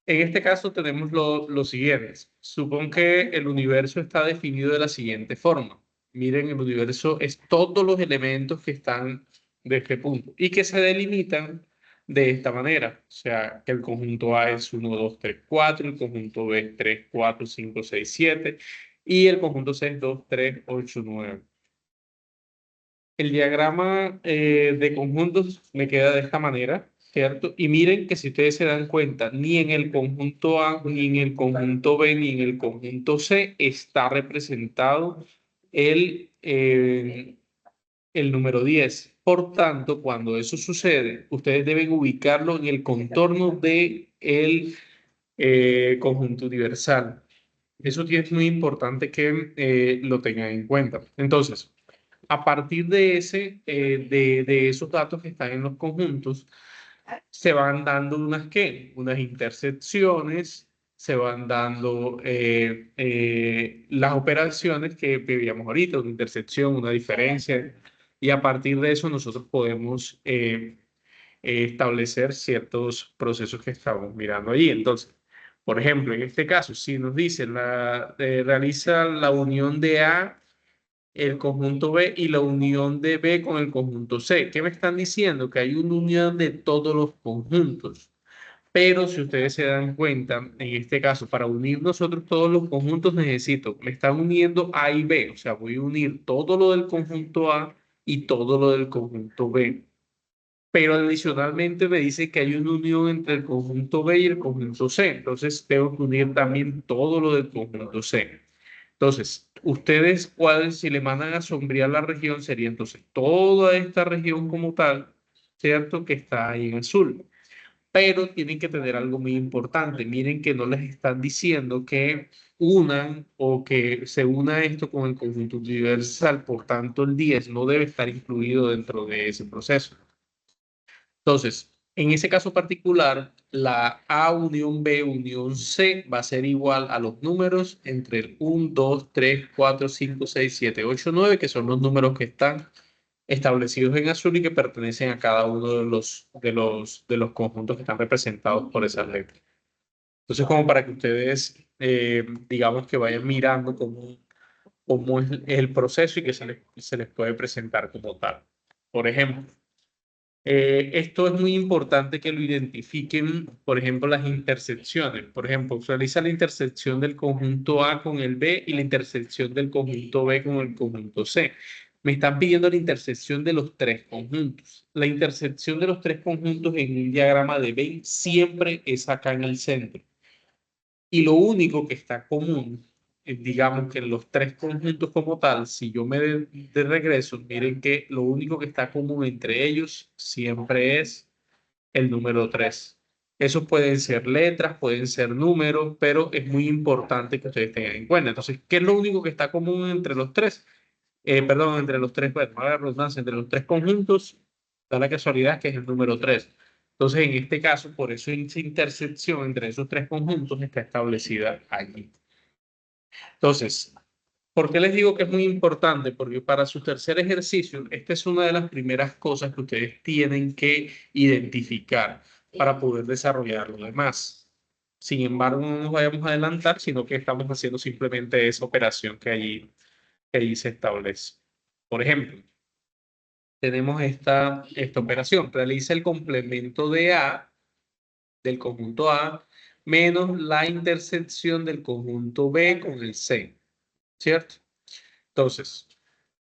en este caso tenemos lo siguiente. Supón que el universo está definido de la siguiente forma. Miren, el universo es todos los elementos que están de este punto y que se delimitan de esta manera. O sea, que el conjunto A es 1, 2, 3, 4, el conjunto B es 3, 4, 5, 6, 7 y el conjunto C es 2, 3, 8, 9. El diagrama de conjuntos me queda de esta manera, ¿cierto? Y miren que si ustedes se dan cuenta, ni en el conjunto A, ni en el conjunto B, ni en el conjunto C está representado el número 10. Por tanto, cuando eso sucede, ustedes deben ubicarlo en el contorno del conjunto universal. Eso sí es muy importante que lo tengan en cuenta. Entonces, a partir de esos datos que están en los conjuntos, se van dando unas intersecciones, se van dando las operaciones que veíamos ahorita, una intersección, una diferencia, y a partir de eso nosotros podemos establecer ciertos procesos que estamos mirando ahí. Entonces, por ejemplo, en este caso, si nos dicen realiza la unión de A el conjunto B y la unión de B con el conjunto C. ¿Qué me están diciendo? Que hay una unión de todos los conjuntos. Pero si ustedes se dan cuenta, en este caso, para unir nosotros todos los conjuntos me están uniendo A y B. O sea, voy a unir todo lo del conjunto A y todo lo del conjunto B. Pero adicionalmente me dice que hay una unión entre el conjunto B y el conjunto C. Entonces tengo que unir también todo lo del conjunto C. Entonces, ustedes, si le mandan a sombrear la región, sería entonces toda esta región como tal, ¿cierto? Que está ahí en azul. Pero tienen que tener algo muy importante. Miren que no les están diciendo que unan o que se una esto con el conjunto universal. Por tanto, el 10 no debe estar incluido dentro de ese proceso. Entonces, en ese caso particular, la A unión B unión C va a ser igual a los números entre el 1, 2, 3, 4, 5, 6, 7, 8, 9, que son los números que están establecidos en azul y que pertenecen a cada uno de los conjuntos que están representados por esas letras. Entonces, como para que ustedes, digamos que vayan mirando cómo es el proceso y que se les puede presentar como tal. Por ejemplo, esto es muy importante que lo identifiquen, por ejemplo, las intersecciones. Por ejemplo, realiza la intersección del conjunto A con el B y la intersección del conjunto B con el conjunto C. Me están pidiendo la intersección de los tres conjuntos. La intersección de los tres conjuntos en un diagrama de Venn siempre es acá en el centro. Y lo único que está común, digamos que en los tres conjuntos como tal, si yo me de regreso, miren que lo único que está común entre ellos siempre es el número 3. Esos pueden ser letras, pueden ser números, pero es muy importante que ustedes tengan en cuenta. Entonces, ¿qué es lo único que está común entre los tres? Perdón, entre los tres, bueno, la redundancia, entre los tres conjuntos, da la casualidad que es el número 3. Entonces, en este caso, por eso esa intersección entre esos tres conjuntos está establecida allí. Entonces, ¿por qué les digo que es muy importante? Porque para su tercer ejercicio, esta es una de las primeras cosas que ustedes tienen que identificar para poder desarrollar lo demás. Sin embargo, no nos vayamos a adelantar, sino que estamos haciendo simplemente esa operación que allí se establece. Por ejemplo, tenemos esta operación. Realiza el complemento de A, del conjunto A, menos la intersección del conjunto B con el C, ¿cierto? Entonces,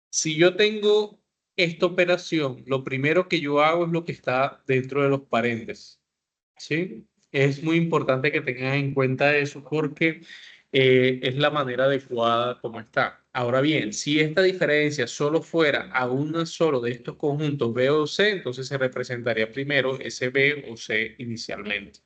si yo tengo esta operación, lo primero que yo hago es lo que está dentro de los paréntesis, ¿sí? Es muy importante que tengan en cuenta eso porque es la manera adecuada como está. Ahora bien, si esta diferencia solo fuera a uno solo de estos conjuntos B o C, entonces se representaría primero ese B o C inicialmente.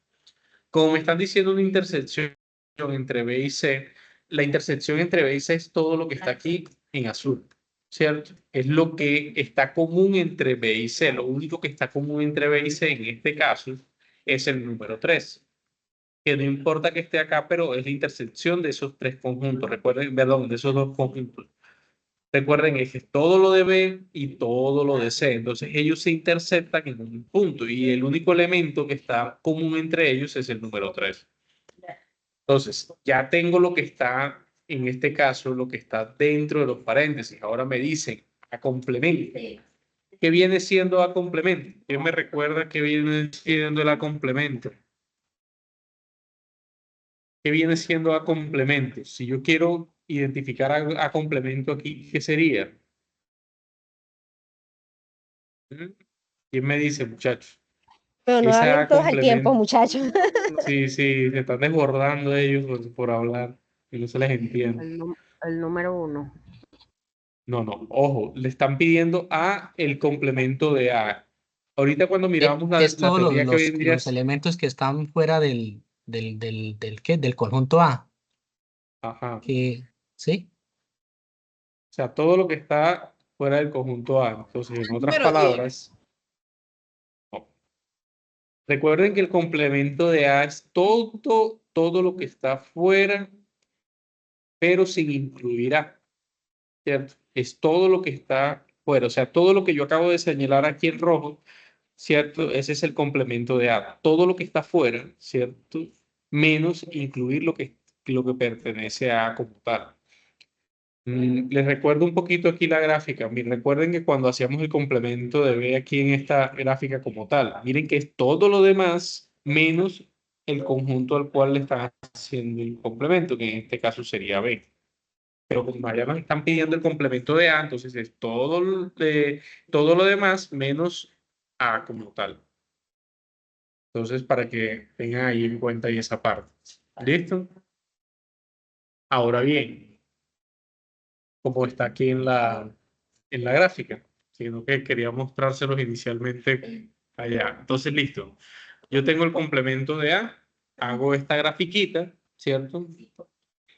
Como me están diciendo una intersección entre B y C, la intersección entre B y C es todo lo que está aquí en azul, ¿cierto? Es lo que está común entre B y C. Lo único que está común entre B y C en este caso es el número 3, que no importa que esté acá, pero es la intersección de esos tres conjuntos. Recuerden, perdón, de esos dos conjuntos. Recuerden, es todo lo de B y todo lo de C. Entonces, ellos se interceptan en un punto y el único elemento que está común entre ellos es el número 3. Entonces, ya tengo lo que está, en este caso, lo que está dentro de los paréntesis. Ahora me dicen, a complemento. ¿Qué viene siendo A complemento? ¿Quién me recuerda qué viene siendo el A complemento? ¿Qué viene siendo A complemento? Si yo quiero identificar A complemento aquí, ¿qué sería? ¿Quién me dice, muchachos? Pero no Esa hablen A todos al tiempo, complemento. muchachos. Sí, se están desbordando ellos por hablar y no se les entiende. El número 1. No, ojo, le están pidiendo A el complemento de A. Ahorita cuando miramos Es la todos teoría que vendría, los elementos que están fuera ¿qué? Del conjunto A. ajá, ¿Sí? o sea, todo lo que está fuera del conjunto A. Entonces, en otras Número 10. palabras, no. Recuerden que el complemento de A es todo lo que está fuera, pero sin incluir A, ¿cierto? Es todo lo que está fuera, o sea, todo lo que yo acabo de señalar aquí en rojo, ¿cierto? Ese es el complemento de A. Todo lo que está fuera, ¿cierto? Menos incluir lo que pertenece a A como tal. Les recuerdo un poquito aquí la gráfica. Recuerden que cuando hacíamos el complemento de B aquí en esta gráfica como tal, miren que es todo lo demás menos el conjunto al cual le están haciendo el complemento, que en este caso sería B. Pero como allá nos están pidiendo el complemento de A, entonces es todo lo demás menos A como tal. Entonces, para que tengan ahí en cuenta y esa parte. ¿Listo? Ahora bien, como está aquí en la gráfica, sino que quería mostrárselos inicialmente allá. Entonces, listo. Yo tengo el complemento de A, hago esta grafiquita, ¿cierto?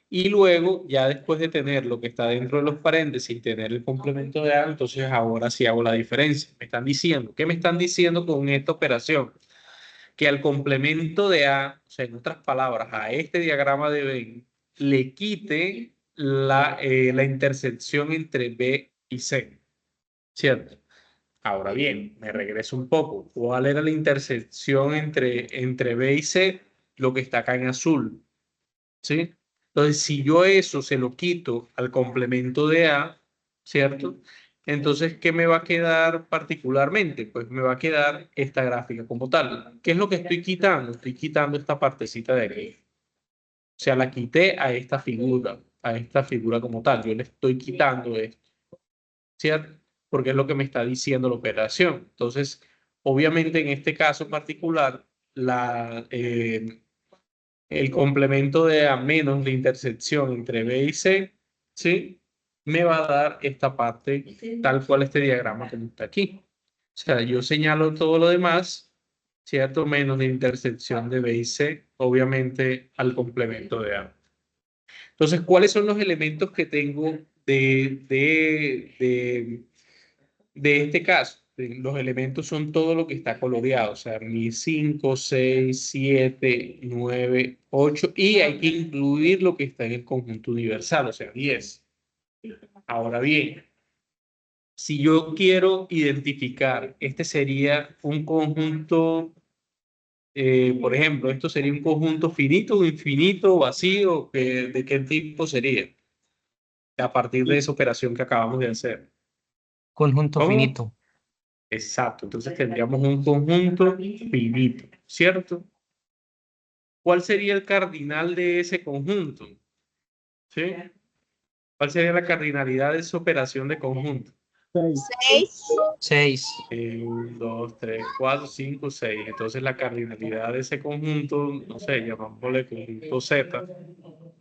Y luego, ya después de tener lo que está dentro de los paréntesis y tener el complemento de A, entonces ahora sí hago la diferencia. Me están diciendo, ¿qué me están diciendo con esta operación? Que al complemento de A, o sea, en otras palabras, a este diagrama de Venn, le quite la intersección entre B y C, ¿cierto? Ahora bien, me regreso un poco. ¿Cuál era la intersección entre B y C? Lo que está acá en azul, ¿sí? Entonces, si yo eso se lo quito al complemento de A, ¿cierto? Entonces, ¿qué me va a quedar particularmente? Pues me va a quedar esta gráfica como tal. ¿Qué es lo que estoy quitando? Estoy quitando esta partecita de aquí. O sea, la quité a esta figura como tal. Yo le estoy quitando esto, ¿cierto? Porque es lo que me está diciendo la operación. Entonces, obviamente en este caso particular, el complemento de A menos la intersección entre B y C, ¿sí? Me va a dar esta parte tal cual este diagrama como está aquí. O sea, yo señalo todo lo demás, ¿cierto? Menos la intersección de B y C, obviamente al complemento de A. Entonces, ¿cuáles son los elementos que tengo de este caso? Los elementos son todo lo que está coloreado, o sea, mi 5, 6, 7, 9, 8, y hay que incluir lo que está en el conjunto universal, o sea, 10. Ahora bien, si yo quiero identificar, este sería un conjunto, por ejemplo, esto sería un conjunto finito, infinito, vacío, ¿de qué tipo sería? A partir de esa operación que acabamos de hacer. Conjunto ¿Cómo? finito. Exacto, entonces tendríamos un conjunto finito, ¿cierto? ¿Cuál sería el cardinal de ese conjunto? ¿Sí? ¿Cuál sería la cardinalidad de esa operación de conjunto? 6. 6. 1, 2, 3, 4, 5, 6. Entonces la cardinalidad de ese conjunto, no sé, llamámosle conjunto Z.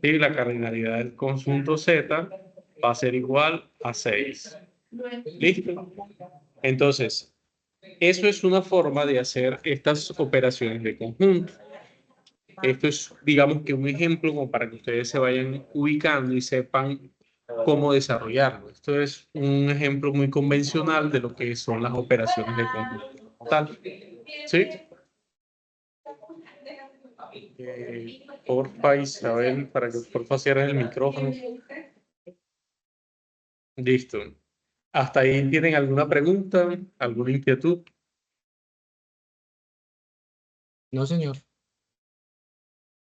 Y la cardinalidad del conjunto Z va a ser igual a 6. ¿Listo? Entonces, eso es una forma de hacer estas operaciones de conjunto. Esto es, digamos que un ejemplo como para que ustedes se vayan ubicando y sepan cómo desarrollarlo. Esto es un ejemplo muy convencional de lo que son las operaciones de conjunto como tal. ¿Sí? Porfa, Isabel, para que porfa cierres el micrófono. Listo. ¿Hasta ahí tienen alguna pregunta, alguna inquietud? No, señor.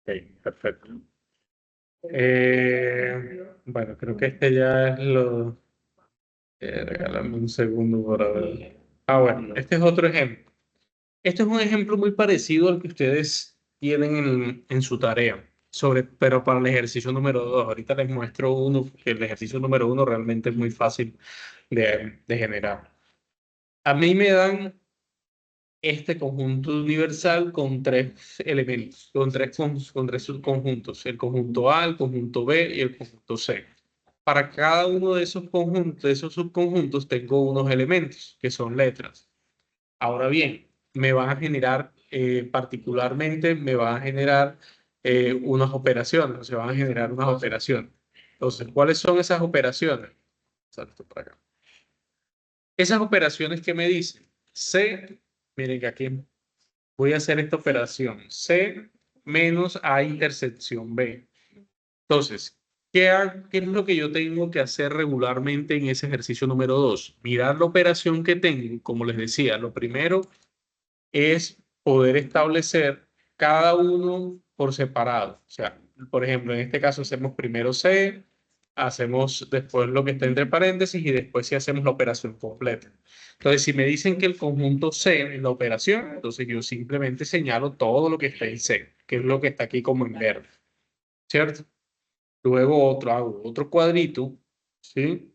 Ok, perfecto. Bueno, creo que este ya es lo... regálame un segundo para ver. Bueno, este es otro ejemplo. Este es un ejemplo muy parecido al que ustedes tienen en su tarea, pero para el ejercicio número 2. Ahorita les muestro uno, que el ejercicio número 1 realmente es muy fácil de generar. A mí me dan este conjunto universal con tres elementos, con tres subconjuntos, el conjunto A, el conjunto B y el conjunto C. Para cada uno de esos conjuntos, de esos subconjuntos, tengo unos elementos que son letras. Ahora bien, me van a generar, particularmente, me van a generar unas operaciones, se van a generar unas operaciones. Entonces, ¿cuáles son esas operaciones? Salto para acá. Esas operaciones que me dicen, C, miren que aquí voy a hacer esta operación, C menos A intersección B. Entonces, ¿qué es lo que yo tengo que hacer regularmente en ese ejercicio número 2? Mirar la operación que tengo, como les decía, lo primero es poder establecer cada uno por separado. O sea, por ejemplo, en este caso hacemos primero C, hacemos después lo que está entre paréntesis y después sí hacemos la operación completa. Entonces, si me dicen que el conjunto C es la operación, entonces yo simplemente señalo todo lo que está en C, que es lo que está aquí como en verde, ¿cierto? Luego hago otro cuadrito, ¿sí?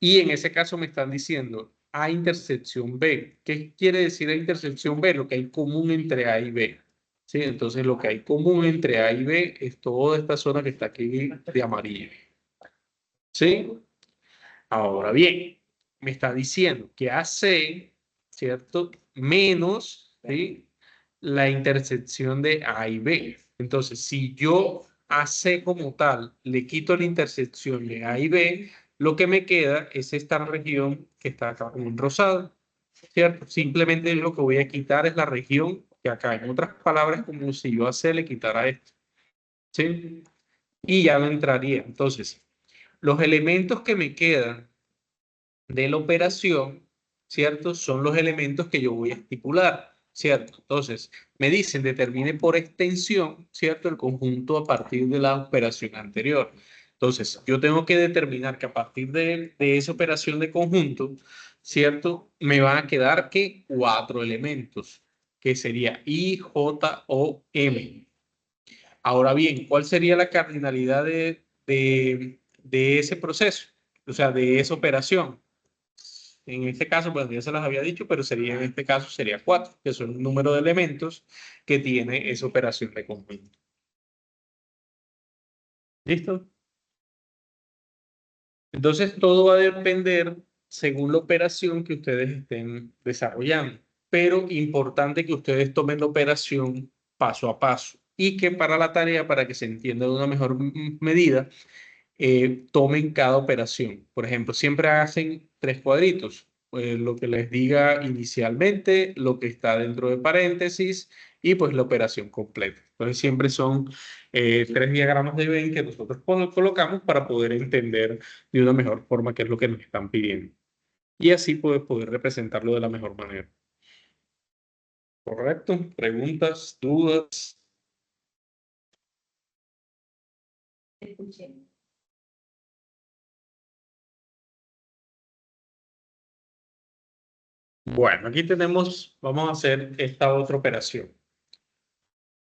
Y en ese caso me están diciendo A intersección B. ¿Qué quiere decir A intersección B? Lo que hay común entre A y B. ¿Sí? Entonces lo que hay común entre A y B es toda esta zona que está aquí de amarillo. ¿Sí? Ahora bien, me está diciendo que AC, ¿cierto? Menos, ¿sí? La intersección de A y B. Entonces, si yo a C como tal le quito la intersección de A y B, lo que me queda es esta región que está acá con un rosado, ¿cierto? Simplemente lo que voy a quitar es la región que acá, en otras palabras, como si yo a C le quitara esto, ¿sí? Y ya no entraría. Entonces, los elementos que me quedan de la operación, ¿cierto? Son los elementos que yo voy a estipular, ¿cierto? Entonces, me dicen, determine por extensión, ¿cierto? El conjunto a partir de la operación anterior. Entonces, yo tengo que determinar que a partir de esa operación de conjunto, ¿cierto? Me van a quedar que 4 elementos, que sería I, J, O, M. Ahora bien, ¿cuál sería la cardinalidad de ese proceso? O sea, de esa operación. En este caso, pues ya se las había dicho, pero sería en este caso sería 4, que son el número de elementos que tiene esa operación de conjunto. ¿Listo? Entonces, todo va a depender según la operación que ustedes estén desarrollando. Pero importante que ustedes tomen la operación paso a paso y que para la tarea, para que se entienda de una mejor medida, tomen cada operación. Por ejemplo, siempre hacen 3 cuadritos. Lo que les diga inicialmente, lo que está dentro de paréntesis y pues la operación completa. Entonces siempre son 3 diagramas de Venn que nosotros colocamos para poder entender de una mejor forma qué es lo que nos están pidiendo. Y así poder representarlo de la mejor manera. ¿Correcto? ¿Preguntas? ¿Dudas? Bueno, aquí vamos a hacer esta otra operación.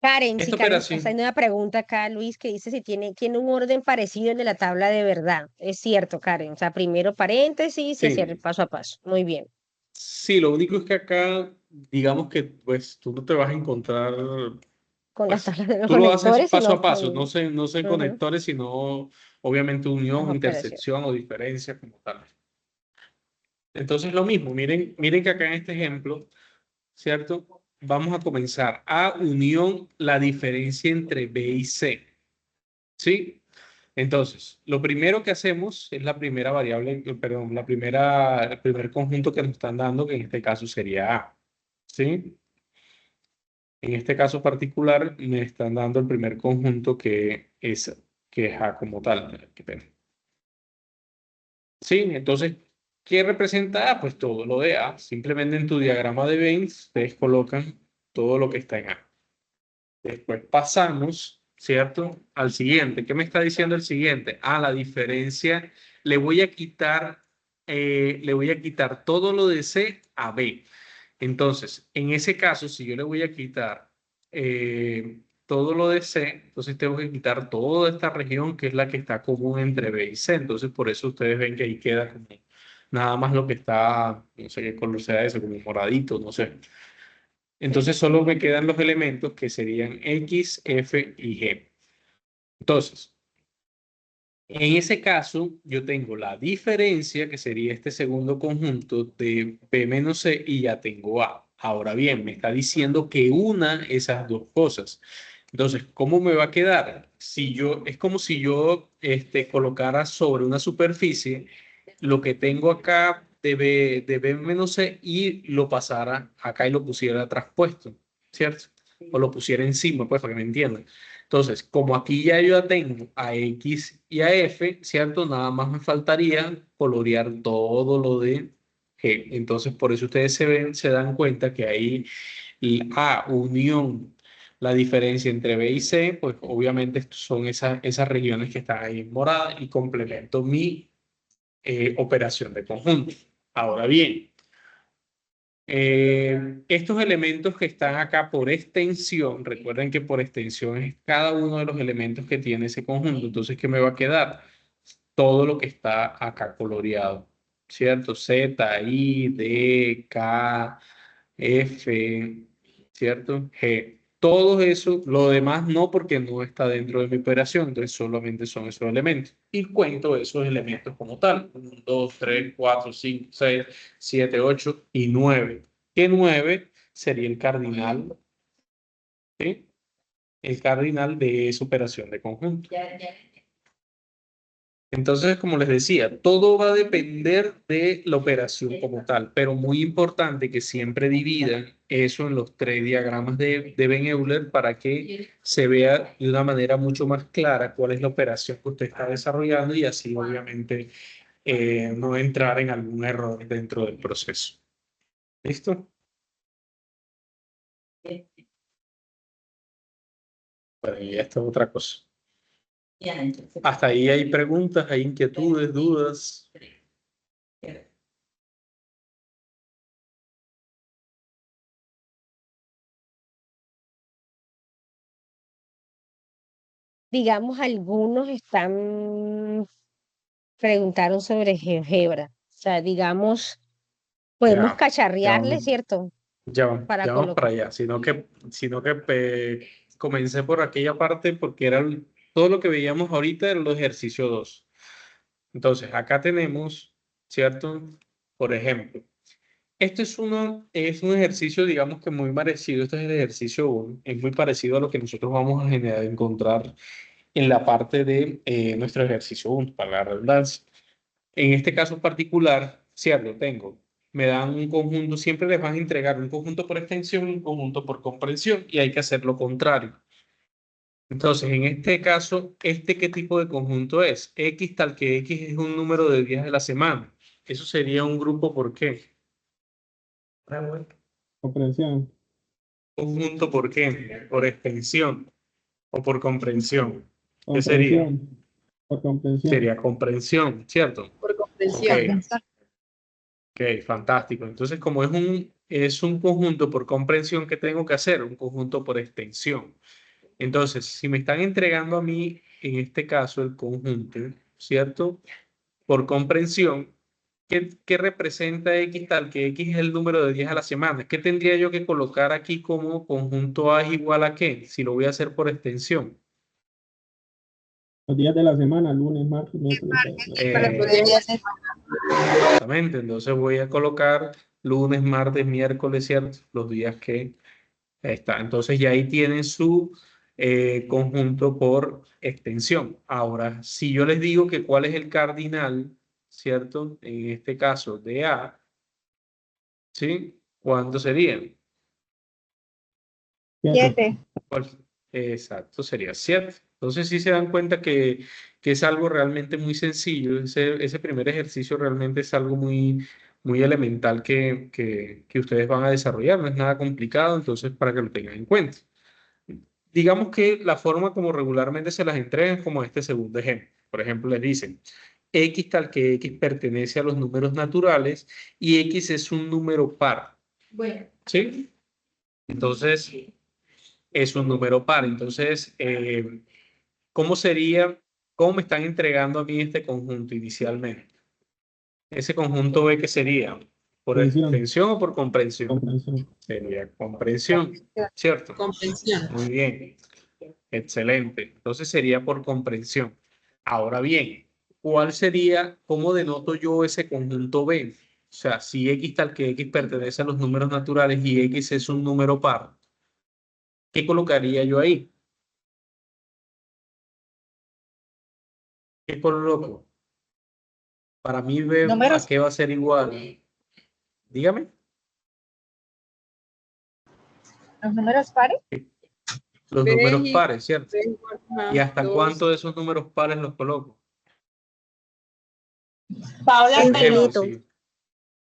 Karen, Esta si Karen está operación, haciendo una pregunta acá, Luis, que dice si tiene un orden parecido en de la tabla de verdad. Es cierto, Karen. O sea, primero paréntesis y hacer el sí, paso a paso. Muy bien. sí, lo único es que acá, digamos que pues tú no te vas a encontrar, Con las pues tablas de los tú lo haces conectores, paso sino a paso, con no sé en ujú, conectores, sino obviamente las unión, operaciones. intersección o diferencia como tal. Entonces lo mismo, miren que acá en este ejemplo, ¿cierto? Vamos a comenzar a unión la diferencia entre B y C, ¿sí? Entonces, lo primero que hacemos es la primera variable, perdón, el primer conjunto que nos están dando, que en este caso sería A, ¿sí? En este caso particular me están dando el primer conjunto que es A como tal. Qué pena. Sí, entonces, ¿qué representa A? Pues todo lo de A. Simplemente en tu diagrama de Venn, ustedes colocan todo lo que está en A. Después pasamos, ¿cierto? Al siguiente. ¿Qué me está diciendo el siguiente? A la diferencia, le voy a quitar le voy a quitar todo lo de C a B. Entonces, en ese caso, si yo le voy a quitar todo lo de C, entonces tengo que quitar toda esta región que es la que está común entre B y C. Entonces, por eso ustedes ven que ahí queda como nada más lo que está, no sé qué color sea eso, como moradito, no sé. Entonces, solo me quedan los elementos que serían X, F y G. Entonces, en ese caso, yo tengo la diferencia, que sería este segundo conjunto de B menos C, y ya tengo A. Ahora bien, me está diciendo que una esas dos cosas. Entonces, ¿cómo me va a quedar? Si yo, es como si yo colocara sobre una superficie lo que tengo acá de B menos C y lo pasara acá y lo pusiera traspuesto, ¿cierto? O lo pusiera encima, pues, para que me entiendan. Entonces, como aquí ya yo ya tengo a X y a F, ¿cierto? Nada más me faltaría colorear todo lo de G. Entonces, por eso ustedes se dan cuenta que ahí la A unión, la diferencia entre B y C, pues obviamente son esas regiones que están ahí en morada y complemento mi operación de conjunto. Ahora bien, estos elementos que están acá por extensión, recuerden que por extensión es cada uno de los elementos que tiene ese conjunto. Entonces, ¿qué me va a quedar? Todo lo que está acá coloreado, ¿cierto? Z, I, D, K, F, ¿cierto? G. Todo eso, lo demás no, porque no está dentro de mi operación, entonces solamente son esos elementos. Y cuento esos elementos como tal. 1, 2, 3, 4, 5, 6, 7, 8 y 9. Que 9 sería el cardinal, ¿sí? El cardinal de esa operación de conjunto. Entonces, como les decía, todo va a depender de la operación como tal, pero muy importante que siempre dividan eso en los 3 diagramas de Venn-Euler para que se vea de una manera mucho más clara cuál es la operación que usted está desarrollando y así obviamente no entrar en algún error dentro del proceso. ¿Listo? Bueno, y esta es otra cosa. Hasta ahí hay preguntas, hay inquietudes, dudas. Digamos, algunos preguntaron sobre GeoGebra. O sea, digamos, podemos Ya, ya cacharrearle, vamos. ¿cierto? Ya Para vamos para colocar. allá, sino que comencé por aquella parte porque era todo lo que veíamos ahorita en los ejercicios 2. Entonces, acá tenemos, ¿cierto? Por ejemplo, esto es un ejercicio, digamos que muy parecido, este es el ejercicio 1, es muy parecido a lo que nosotros vamos a encontrar en la parte de nuestro ejercicio 1, para la redundancia. En este caso particular, cierto, me dan un conjunto, siempre les van a entregar un conjunto por extensión y un conjunto por comprensión, y hay que hacer lo contrario. Entonces, en este caso, ¿qué tipo de conjunto es? X tal que X es un número de días de la semana. Eso sería un grupo, ¿por qué? Comprensión. Conjunto, ¿por qué? Por extensión o por comprensión. ¿Qué sería? Comprensión. Por comprensión. Sería comprensión, ¿cierto? Por Ok. comprensión. Ok, fantástico. Entonces, como es un conjunto por comprensión, ¿qué tengo que hacer? Un conjunto por extensión. Entonces, si me están entregando a mí, en este caso, el conjunto, ¿cierto? Por comprensión, ¿qué representa X tal? Que X es el número de días a la semana. ¿Qué tendría yo que colocar aquí como conjunto A es igual a qué? Si lo voy a hacer por extensión. Los días de la semana, lunes, martes, miércoles, Para Eh, poder hacer Exactamente. Entonces voy a colocar lunes, martes, miércoles, ¿cierto? Los días que está. Entonces ya ahí tienen su conjunto por extensión. Ahora, si yo les digo que cuál es el cardinal, ¿cierto? En este caso de A, ¿sí? ¿Cuánto serían? 7. 7. ¿Cuál? Exacto, sería 7. Entonces sí se dan cuenta que es algo realmente muy sencillo. Ese primer ejercicio realmente es algo muy elemental que ustedes van a desarrollar. No es nada complicado, entonces para que lo tengan en cuenta. Digamos que la forma como regularmente se las entregan es como este segundo ejemplo. Por ejemplo, les dicen, X tal que X pertenece a los números naturales y X es un número par. Bueno, ¿Sí? Entonces, es un número par. Entonces, ¿cómo sería? ¿Cómo me están entregando a mí este conjunto inicialmente? Ese conjunto B, ¿qué sería? ¿Por Comprensión. extensión o por comprensión? Comprensión. Sería comprensión, ¿cierto? comprensión. Muy bien, excelente. Entonces sería por comprensión. Ahora bien, ¿cuál sería, cómo denoto yo ese conjunto B? O sea, si X tal que X pertenece a los números naturales y X es un número par, ¿qué colocaría yo ahí? ¿Qué coloco? Para mí B, ¿a Números. qué va a ser igual? Dígame. Los números pares. Los B números y- pares, ¿cierto? B igual a ¿Y hasta 2. cuánto de esos números pares los coloco? Paula, Por ejemplo, Infinito. si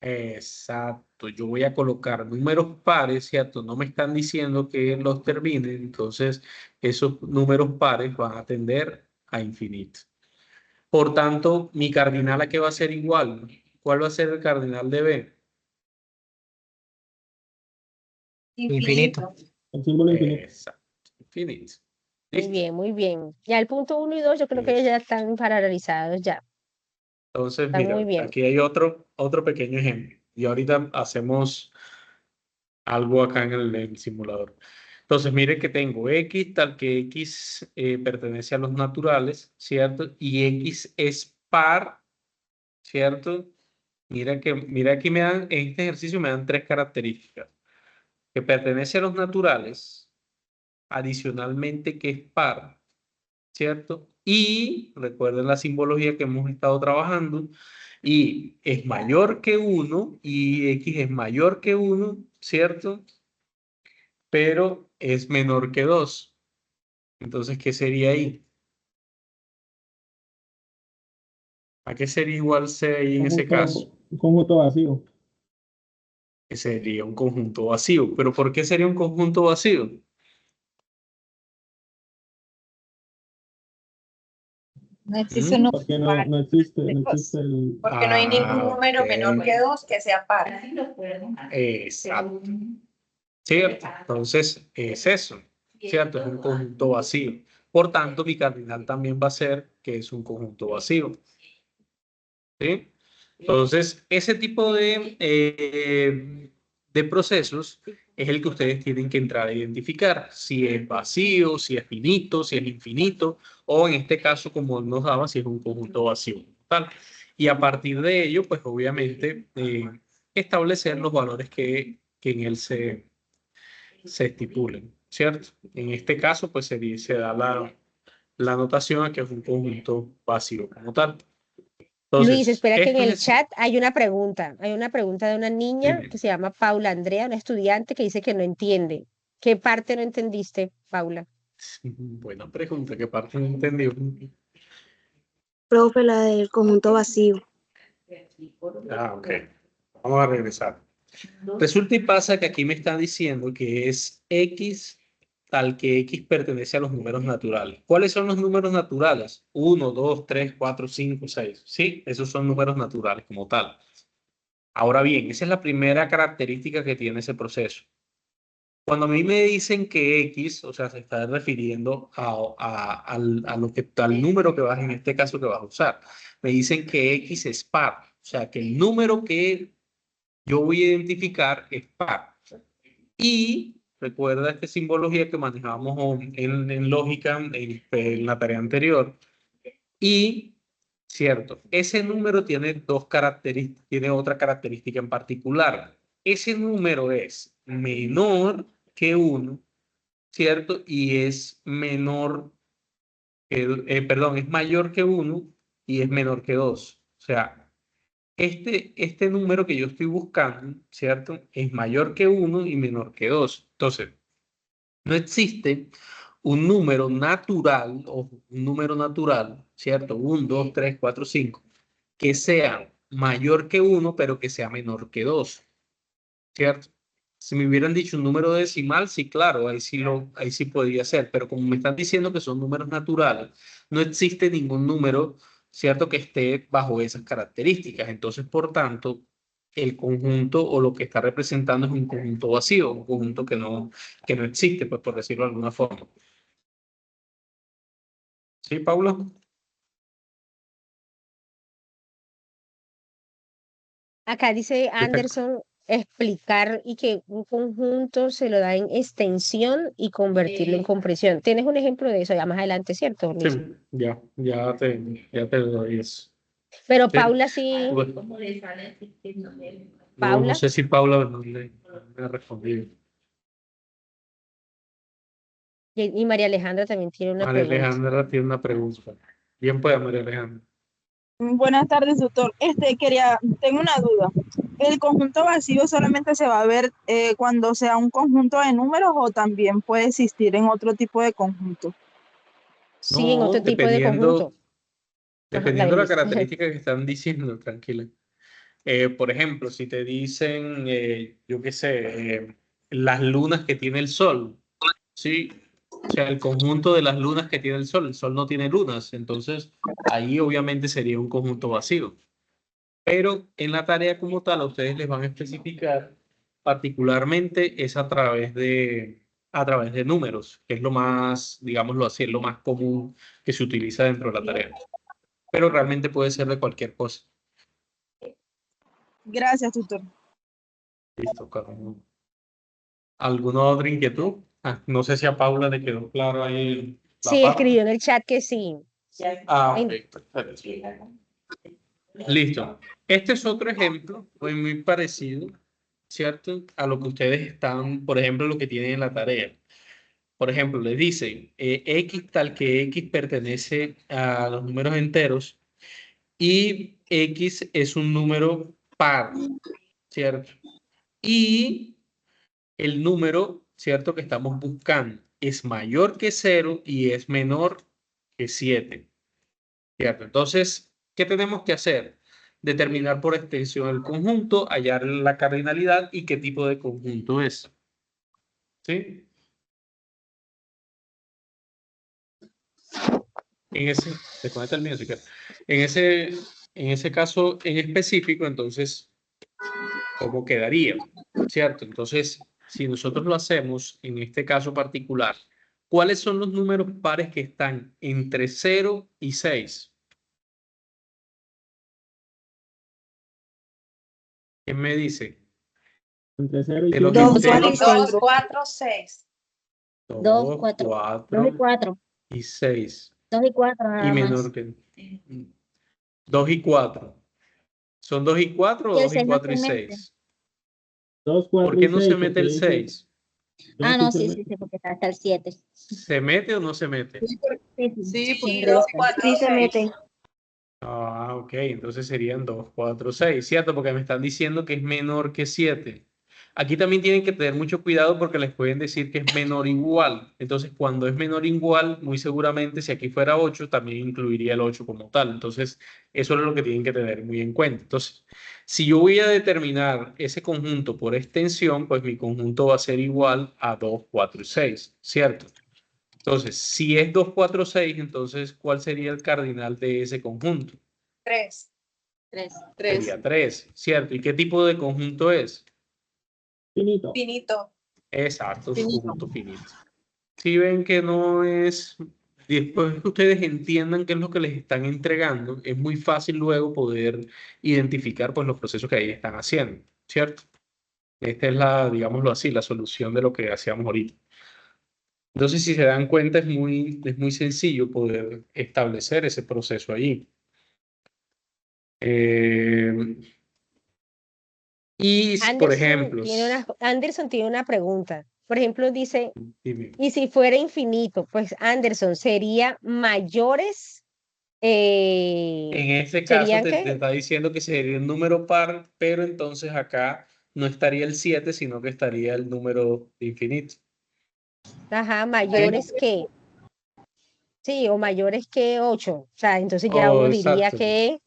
exacto, yo voy a colocar números pares, ¿cierto? No me están diciendo que los terminen, entonces esos números pares van a tender a infinito. Por tanto, mi cardinal a qué va a ser igual. ¿Cuál va a ser el cardinal de B? Infinito. El símbolo infinito. Exacto, infinito. Muy ¿Listo? bien, muy bien. Ya el punto 1 y 2 yo creo que Listo. ya están paralelizados ya. Entonces, Están muy mira, bien. aquí hay otro pequeño ejemplo. Y ahorita hacemos algo acá en el simulador. Entonces, mire que tengo X tal que X pertenece a los naturales, ¿cierto? Y X es par, ¿cierto? Mira aquí en este ejercicio me dan tres características. Que pertenece a los naturales, adicionalmente que es par, ¿cierto? Y recuerden la simbología que hemos estado trabajando, y es mayor que 1 y X es mayor que 1, ¿cierto? Pero es menor que 2. Entonces, ¿qué sería ahí? ¿A qué sería igual C ahí en ese caso? Un conjunto vacío. Que sería un conjunto vacío. ¿Pero por qué sería un conjunto vacío? No existe un ¿Mm? número Porque par. no existe el... Porque no hay ningún número ok. menor que 2 que sea par. Exacto. ¿Cierto? Entonces, es eso. ¿Cierto? Es un conjunto vacío. Por tanto, mi cardinal también va a ser que es un conjunto vacío. ¿Sí? Entonces, ese tipo de procesos es el que ustedes tienen que entrar a identificar. Si es vacío, si es finito, si es infinito, o en este caso, como nos daba, si es un conjunto vacío. Tal. Y a partir de ello, pues obviamente, establecer los valores que en él se estipulen, ¿cierto? En este caso, pues se da la notación a que es un conjunto vacío como tal. Luis, Entonces, espera que en esto el es... chat hay una pregunta. Hay una pregunta de una niña que se llama Paula Andrea, una estudiante que dice que no entiende. ¿Qué parte no entendiste, Paula? Buena pregunta, ¿qué parte no entendí? Profe, la del conjunto vacío. Ah, ok. Vamos a regresar. Resulta y pasa que aquí me están diciendo que es X tal que X pertenece a los números naturales. ¿Cuáles son los números naturales? 1, 2, 3, 4, 5, 6. Sí, esos son números naturales como tal. Ahora bien, esa es la primera característica que tiene ese proceso. Cuando a mí me dicen que X, o sea, se está refiriendo a lo que, al número que vas, en este caso que vas a usar. Me dicen que X es par, o sea, que el número que yo voy a identificar es par. Y recuerda esta simbología que manejamos en lógica en la tarea anterior. Y, cierto, ese número tiene dos características, tiene otra característica en particular. Ese número es menor que 1, ¿cierto? Y es menor que, perdón, es mayor que 1 y es menor que 2. O sea, este número que yo estoy buscando, ¿cierto? Es mayor que 1 y menor que 2. Entonces, no existe un número natural o un número natural, ¿cierto? 1, 2, 3, 4, 5, que sea mayor que 1, pero que sea menor que 2, ¿cierto? Si me hubieran dicho un número decimal, sí, claro, ahí sí podría ser, pero como me están diciendo que son números naturales, no existe ningún número ¿cierto? Que esté bajo esas características. Entonces, por tanto, el conjunto o lo que está representando es un conjunto vacío, un conjunto que no existe, pues por decirlo de alguna forma. ¿Sí, Paula? Acá dice Anderson explicar y que un conjunto se lo da en extensión y convertirlo en compresión. ¿Tienes un ejemplo de eso ya más adelante, cierto, Luis? Sí, ya te doy eso. Pero Sí. Paula sí, Bueno, no Paula. sé si Paula no le ha respondido. Y María Alejandra también tiene una María pregunta. Alejandra tiene una pregunta. Bien, pues, María Alejandra. Buenas tardes, doctor. Tengo una duda. ¿El conjunto vacío solamente se va a ver cuando sea un conjunto de números o también puede existir en otro tipo de conjunto? Sí, en No, otro tipo de conjunto. Ajá, dependiendo dale, de la Luis. característica que están diciendo, tranquila. Por ejemplo, si te dicen, yo qué sé, las lunas que tiene el sol, ¿sí? O sea, el conjunto de las lunas que tiene el sol no tiene lunas, entonces ahí obviamente sería un conjunto vacío. Pero en la tarea como tal, a ustedes les van a especificar particularmente es a través de números, que es lo más, digámoslo así, es lo más común que se utiliza dentro de la tarea. Pero realmente puede ser de cualquier cosa. Gracias, doctor. Listo, Carlos. ¿Alguna otra inquietud? No sé si a Paula le quedó claro ahí la Sí, parte. escribió en el chat que sí. Ok, perfecto. Listo. Este es otro ejemplo, muy parecido, ¿cierto? A lo que ustedes están, por ejemplo, lo que tienen en la tarea. Por ejemplo, les dicen X tal que X pertenece a los números enteros y X es un número par, ¿cierto? Y el número, ¿cierto? Que estamos buscando es mayor que 0 y es menor que 7, ¿cierto? Entonces, ¿qué tenemos que hacer? Determinar por extensión el conjunto, hallar la cardinalidad y qué tipo de conjunto es. ¿Sí? Desconecta el mío si quieres. En ese caso en específico, entonces, ¿cómo quedaría? ¿Cierto? Entonces, si nosotros lo hacemos en este caso particular, ¿cuáles son los números pares que están entre 0 y 6? ¿Quién me dice? Entre 0 y De lo que 7. 2, ustedes 4 y 6. 2, 4, 6. 2, 2, 4. 2 4 y 4. y 6. 2 y 4 Y nada más. menor que 2 y 4. ¿Son 2 y 4 o Y el 2 y 6 no 4 y se mete. 6? 2, ¿Por 4 qué y no se 6, mete porque el dice. 6? Ah, sí no, se sí, mete. sí, porque está hasta el 7. ¿Se mete o no se mete? Sí, Sí, sí, Sí, 2, 4, sí se 6. mete. Ah, ok, entonces serían 2, 4, 6, ¿cierto? Porque me están diciendo que es menor que 7. Aquí también tienen que tener mucho cuidado porque les pueden decir que es menor o igual. Entonces, cuando es menor o igual, muy seguramente si aquí fuera 8, también incluiría el 8 como tal. Entonces, eso es lo que tienen que tener muy en cuenta. Entonces, si yo voy a determinar ese conjunto por extensión, pues mi conjunto va a ser igual a 2, 4 y 6, ¿cierto? Entonces, si es 2, 4, 6, entonces, ¿cuál sería el cardinal de ese conjunto? 3. 3. Sería 3, ¿cierto? ¿Y qué tipo de conjunto es? Finito. Finito. Exacto, es un conjunto finito. Si ven que no es, después que ustedes entiendan qué es lo que les están entregando, es muy fácil luego poder identificar pues los procesos que ahí están haciendo, ¿cierto? Esta es la, digámoslo así, la solución de lo que hacíamos ahorita. Entonces, si se dan cuenta, es muy sencillo poder establecer ese proceso allí. Y, por ejemplo, Anderson tiene una pregunta. Por ejemplo, dice, dime. y si fuera infinito, pues Anderson, ¿sería mayores? En ese caso ¿Serían te qué? está diciendo que sería un número par, pero entonces acá no estaría el 7, sino que estaría el número infinito. Ajá, mayores que. Sí, o mayores que 8. O sea, entonces ya Oh, uno diría exacto. que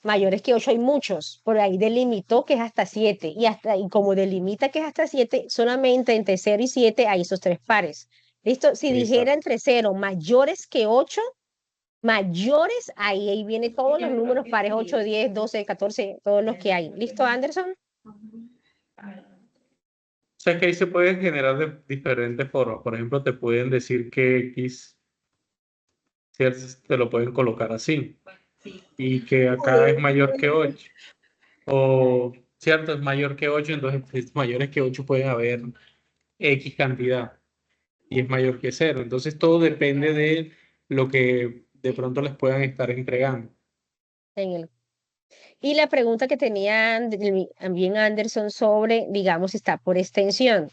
mayores que 8 hay muchos. Por ahí delimitó que es hasta 7. Y como delimita que es hasta 7, solamente entre 0 y 7 hay esos tres pares. ¿Listo? Si dijera Exacto. entre 0 mayores que 8, mayores, ahí viene todos los números pares, 8, 10, 12, 14, todos los que hay. ¿Listo, Anderson? O sea que ahí se pueden generar de diferentes formas. Por ejemplo, te pueden decir que X, ¿cierto? Te lo pueden colocar así. Y que acá es mayor que 8. O, ¿cierto? Es mayor que 8, entonces pues, mayores que 8 pueden haber X cantidad. Y es mayor que 0. Entonces todo depende de lo que de pronto les puedan estar entregando. Y la pregunta que tenía también Anderson sobre, digamos, está por extensión.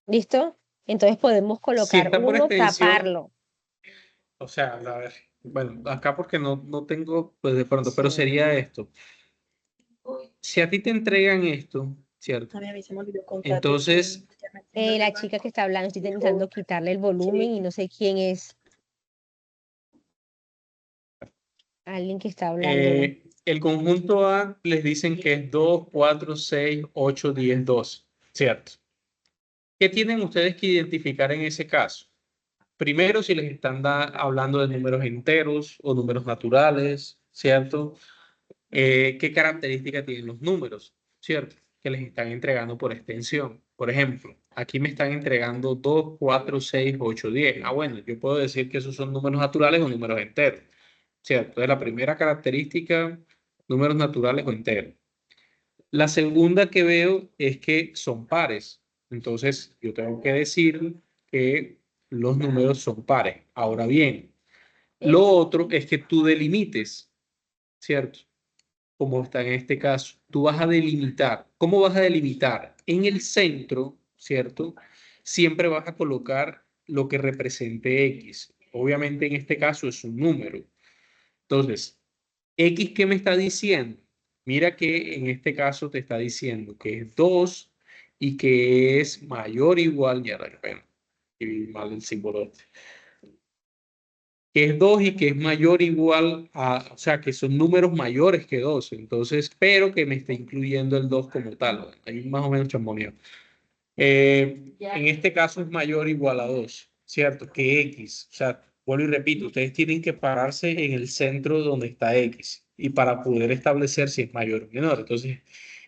¿Listo? Entonces podemos Si colocar está por uno, extensión, taparlo. o sea, a ver, bueno, acá porque no tengo, pues de pronto, pero Sí. sería esto. Si a ti te entregan esto, ¿cierto? Entonces, La chica que está hablando, estoy intentando quitarle el volumen y no sé quién es. Alguien que está hablando. el conjunto A les dicen que es 2, 4, 6, 8, 10, 12, ¿cierto? ¿Qué tienen ustedes que identificar en ese caso? Primero, si les están hablando de números enteros o números naturales, ¿cierto? ¿Qué características tienen los números, ¿cierto? Que les están entregando por extensión. Por ejemplo, aquí me están entregando 2, 4, 6, 8, 10. Ah, bueno, yo puedo decir que esos son números naturales o números enteros, ¿cierto? Entonces, la primera característica, números naturales o enteros. La segunda que veo es que son pares. Entonces, yo tengo que decir que los números son pares. Ahora bien, lo otro es que tú delimites, ¿cierto? Como está en este caso. Tú vas a delimitar. ¿Cómo vas a delimitar? En el centro, ¿cierto? Siempre vas a colocar lo que represente X. Obviamente en este caso es un número. Entonces, X, ¿qué me está diciendo? Mira que en este caso te está diciendo que es 2 y que es mayor o igual, ya bueno, y mal el símbolo este, que es 2 y que es mayor o igual a, o sea, que son números mayores que 2, entonces, pero que me está incluyendo el 2 como tal, ahí más o menos chamboneo. En este caso es mayor o igual a 2, ¿cierto? Que X, o sea, vuelvo y repito, ustedes tienen que pararse en el centro donde está X y para poder establecer si es mayor o menor. Entonces,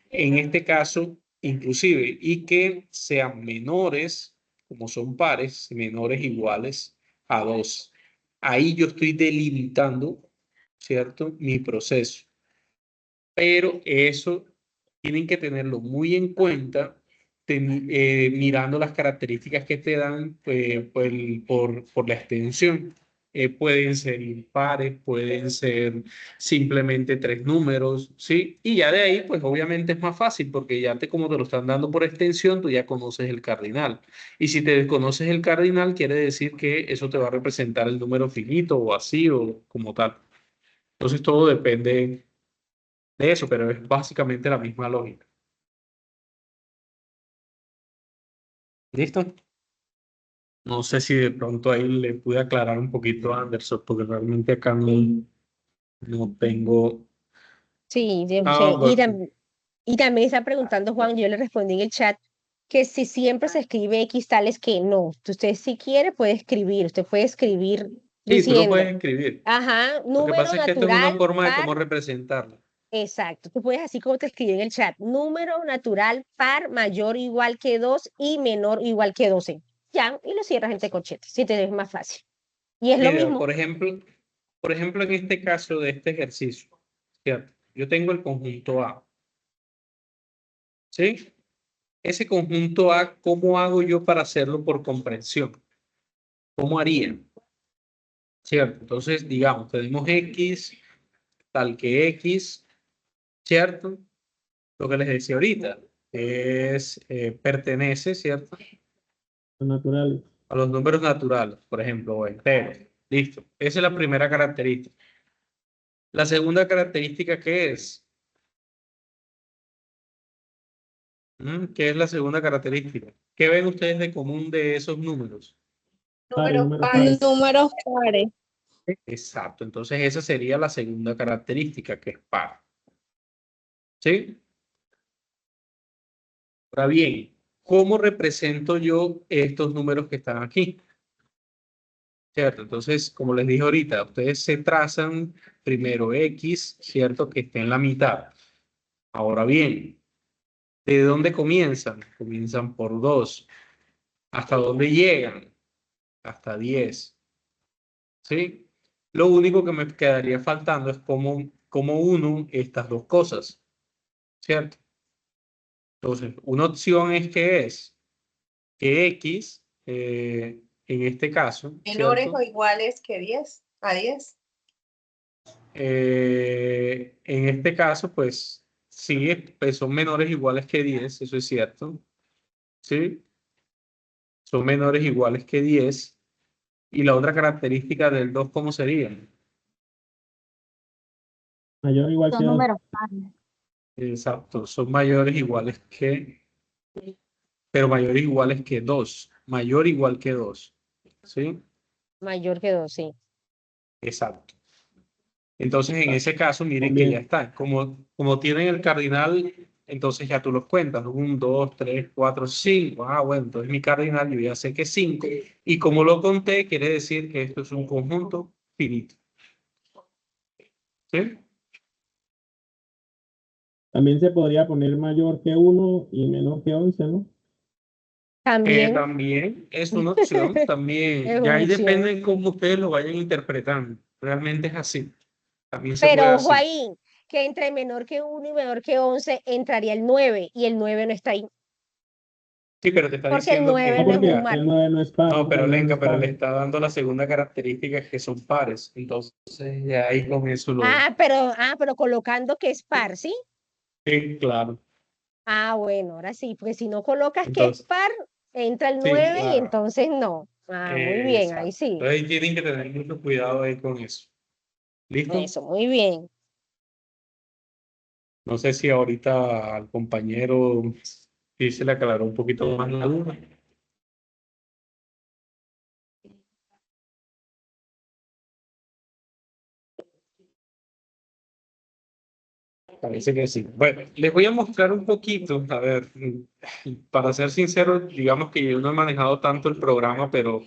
en este caso, inclusive, y que sean menores, como son pares, menores iguales a 2. Ahí yo estoy delimitando, ¿cierto? Mi proceso. Pero eso tienen que tenerlo muy en cuenta, mirando las características que te dan por la extensión. Pueden ser impares, pueden ser simplemente 3 números, ¿sí? Y ya de ahí, pues obviamente es más fácil, porque ya como te lo están dando por extensión, tú ya conoces el cardinal. Y si te desconoces el cardinal, quiere decir que eso te va a representar el número finito o así o como tal. Entonces todo depende de eso, pero es básicamente la misma lógica. ¿Listo? No sé si de pronto ahí le pude aclarar un poquito a Anderson, porque realmente acá no tengo... Sí, Ah, y también está preguntando Juan, yo le respondí en el chat que si siempre se escribe X tales que no. Usted si quiere puede escribir, usted puede escribir sí, tú lo puedes diciendo, escribir. ajá, Lo que número pasa es que esta es una natural forma de par, cómo representarlo. exacto. Tú puedes así como te escribí en el chat, número natural par mayor o igual que 2 y menor o igual que 12. Ya, y lo cierras entre corchetes, si te es más fácil. Y es lo Mira, mismo. por ejemplo, en este caso de este ejercicio, ¿cierto? Yo tengo el conjunto A, ¿sí? Ese conjunto A, ¿cómo hago yo para hacerlo por comprensión? ¿Cómo haría? ¿Cierto? Entonces, digamos, tenemos X, tal que X, ¿cierto? Lo que les decía ahorita, es, pertenece, ¿cierto? Los naturales. A los números naturales, por ejemplo, o enteros. Listo. Esa es la primera característica. La segunda característica, ¿qué es? ¿Qué es la segunda característica? ¿Qué ven ustedes de común de esos números? Pares, Números números pares. pares. Números pares. Exacto. Entonces, esa sería la segunda característica, que es par. ¿Sí? Ahora bien, ¿cómo represento yo estos números que están aquí? ¿cierto? Entonces, como les dije ahorita, ustedes se trazan primero X, ¿cierto? Que esté en la mitad. Ahora bien, ¿de dónde comienzan? Comienzan por 2. ¿Hasta dónde llegan? Hasta 10. ¿Sí? Lo único que me quedaría faltando es cómo uno estas dos cosas, ¿cierto? Entonces, una opción es que X, en este caso, Menores ¿cierto? o iguales que 10 a 10. En este caso, pues sí, pues, son menores iguales que 10, eso es cierto. ¿Sí? Son menores iguales que 10. Y la otra característica del 2, ¿cómo sería? Mayor o igual que Son 2. números pares. Exacto, son mayores iguales que, pero mayores iguales que 2. Mayor igual que 2. ¿Sí? Mayor que 2, sí. Exacto. Entonces, en ese caso, miren que Bien. ya está. Como tienen el cardinal, entonces ya tú los cuentas. 1, 2, 3, 4, 5. Ah, bueno, entonces mi cardinal yo ya sé que es 5. Y como lo conté, quiere decir que esto es un conjunto finito. ¿Sí? También se podría poner mayor que 1 y menor que 11, ¿no? También También es una opción, también. es Ya una ahí opción. depende de cómo ustedes lo vayan interpretando. Realmente es así. También se puede Pero ojo así. ahí, que entre menor que 1 y menor que 11 entraría el 9 y el 9 no está ahí. Sí, pero te está Porque el diciendo 9 No, no que es un porque mar. el 9 no es par. no, pero El 9 no Lenka, es pero le par. está dando la segunda característica que son pares. Entonces, ya ahí con eso lo. Pero colocando que es par, ¿sí? Sí, claro. Ah, bueno, ahora sí, porque si no colocas que es Entonces, par, entra el sí, 9 y claro. entonces no. Ah, muy bien, ahí Exacto. sí. Entonces, ahí tienen que tener mucho cuidado ahí con eso. ¿Listo? Eso, muy bien. No sé si ahorita al compañero sí se le aclaró un poquito más la duda. Parece que sí. Bueno, les voy a mostrar un poquito, a ver, para ser sincero, digamos que yo no he manejado tanto el programa, pero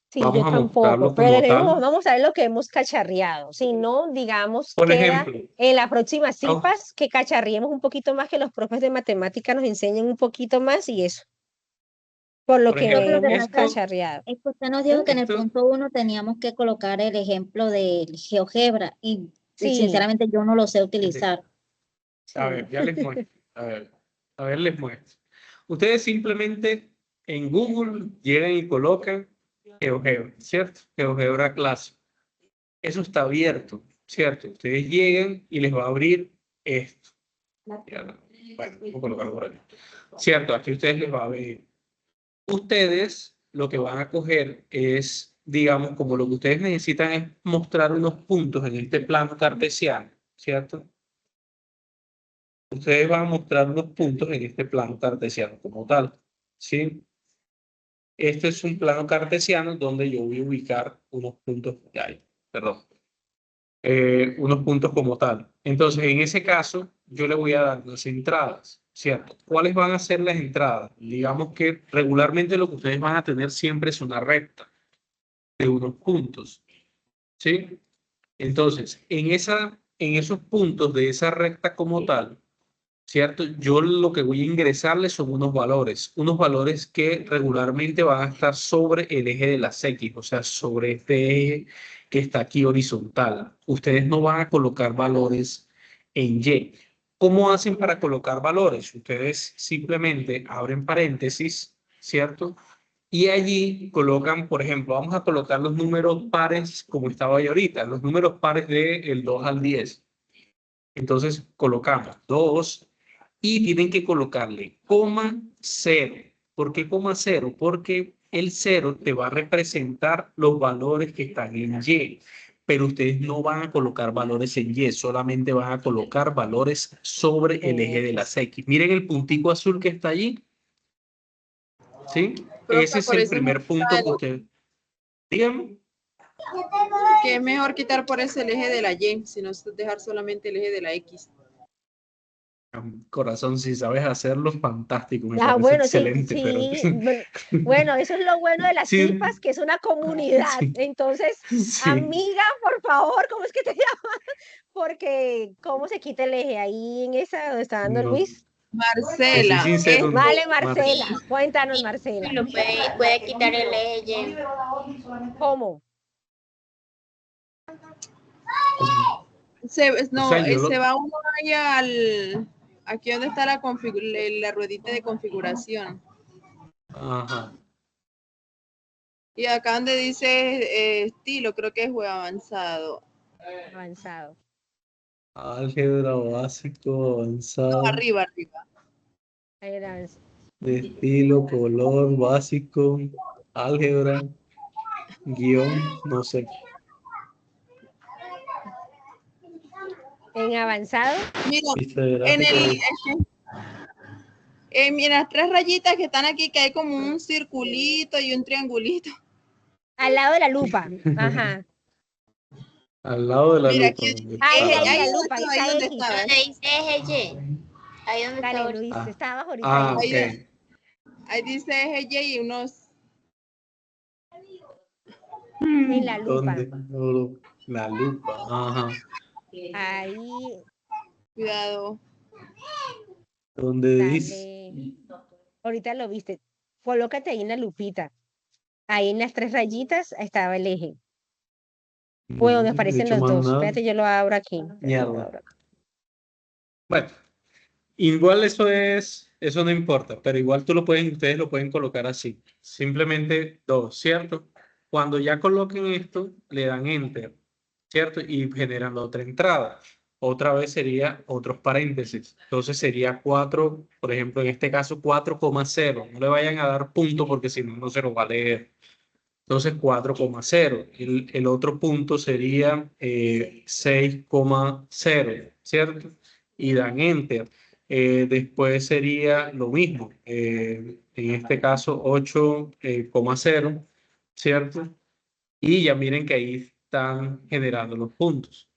Sí, yo vamos a tampoco, mostrarlo pero como tal. vamos a ver lo que hemos cacharreado. Si no, digamos, Por queda ejemplo, en la próxima au- CIPAS que cacharriemos un poquito más, que los profes de matemática nos enseñen un poquito más y eso, por lo por que Lo que ejemplo, hemos pasa esto, cacharreado. es que usted nos dijo que en el esto, punto 1 teníamos que colocar el ejemplo del GeoGebra y Sí, sinceramente yo no lo sé utilizar. a sí. ver, ya les muestro. A ver, les muestro. Ustedes simplemente en Google llegan y colocan GeoGebra, ¿cierto? GeoGebra Classic. Eso está abierto, ¿cierto? Ustedes llegan y les va a abrir esto. Ya, bueno, voy a colocarlo por aquí. Cierto, aquí ustedes les va a ver. Ustedes lo que van a coger es, digamos, como lo que ustedes necesitan es mostrar unos puntos en este plano cartesiano, ¿cierto? Ustedes van a mostrar unos puntos en este plano cartesiano como tal, ¿sí? Este es un plano cartesiano donde yo voy a ubicar unos puntos, perdón, unos puntos como tal. Entonces, en ese caso, yo le voy a dar las entradas, ¿cierto? ¿Cuáles van a ser las entradas? Digamos que regularmente lo que ustedes van a tener siempre es una recta de unos puntos, ¿sí? Entonces, en esos puntos de esa recta como tal, ¿cierto? Yo lo que voy a ingresarle son unos valores que regularmente van a estar sobre el eje de las X, o sea, sobre este eje que está aquí horizontal. Ustedes no van a colocar valores en Y. ¿Cómo hacen para colocar valores? Ustedes simplemente abren paréntesis, ¿cierto? Y allí colocan, por ejemplo, vamos a colocar los números pares como estaba yo ahorita, los números pares del 2 al 10. Entonces colocamos 2 y tienen que colocarle coma 0. ¿Por qué coma 0? Porque el 0 te va a representar los valores que están en Y, pero ustedes no van a colocar valores en Y, solamente van a colocar valores sobre el eje de las X. Miren el puntico azul que está allí, ¿sí? Ese Profe, es por el eso es primer mejor punto que ustedes... Díganme. que es mejor quitar por ese el eje de la Y, sino dejar solamente el eje de la X. Corazón, si sabes hacerlo, fantástico, me Ah, parece bueno, sí, excelente, pero sí. Bueno, eso es lo bueno de las sí, FIFAs, que es una comunidad. sí, Entonces, sí, amiga, por favor, ¿cómo es que te llamas? Porque, ¿cómo se quita el eje? Ahí en esa donde está dando no, Luis. te soy Marcela, sincero, Vale, Mar- Marcela, cuéntanos, Marcela. Lo puede quitar el eje. ¿Cómo? o sea, yo se lo, va uno ahí aquí donde está la ruedita de configuración. ajá, Y acá donde dice estilo, creo que es web avanzado. Avanzado. álgebra básico, No, avanzado, arriba. Ahí era avanzado. de estilo, color, básico, álgebra, guión, no sé. En avanzado, Mira, Lista de en gráficos. mira, las tres rayitas que están aquí, que hay como un circulito y un triangulito. al lado de la lupa. Ajá. Al lado de la Mira, lupa. aquí ¿Dónde Ahí, está? ahí, la donde lupa, ahí estaba, ahí está donde X. estaba. Donde dice eje Y. Ahí donde está Dale, ahorita. Luis, Ah, está abajo ahorita ahí. ok. Ahí dice eje Y y unos. En la lupa. ¿Dónde? No, la lupa. Ajá. Ahí, Cuidado. ¿Dónde dice? dale. Ahorita lo viste. Colócate ahí en la lupita. Ahí en las tres rayitas estaba el eje. O No, donde no he aparecen hecho los más dos. nada. Espérate, yo lo abro aquí. Espérate, yo lo Mierda. abro acá. Bueno, igual eso no importa, pero igual ustedes lo pueden colocar así. Simplemente dos, ¿cierto? Cuando ya coloquen esto, le dan enter, ¿cierto? Y generan otra entrada. Otra vez sería otros paréntesis. Entonces sería 4, por ejemplo, en este caso 4,0. No le vayan a dar punto porque si no, no se lo va a leer. Entonces 4,0. El otro punto sería 6,0, ¿cierto? Y dan enter. Después sería lo mismo. En este caso 8,0, ¿cierto? Y ya miren que ahí están generando los puntos.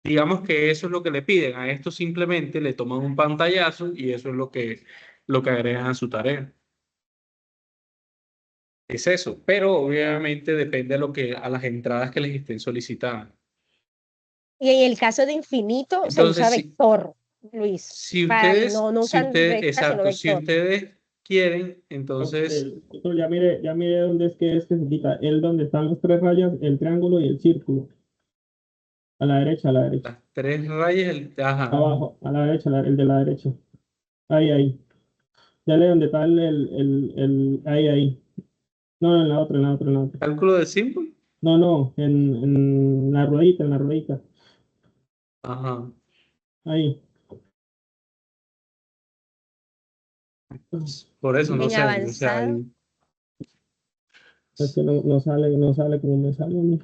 Digamos que eso es lo que le piden. A esto simplemente le toman un pantallazo y eso es lo que agregan a su tarea. Es eso, pero obviamente depende a las entradas que les estén solicitando. Y en el caso de infinito se usa Entonces, vector, Luis. No usan recta, sino exacto, si vector. ustedes quieren, entonces Doctor, ya mire dónde es que se quita. El donde están las tres rayas, el triángulo y el círculo. A la derecha, a la derecha. las tres rayas, ajá, Abajo, a la derecha, el de la derecha. Ahí. Dale donde está ahí. No, en la otra. cálculo de símbolo, No, en la ruedita. ajá. Ahí. Por eso no En sé, o sea, avanzado, Es que no sale como me sale a mí.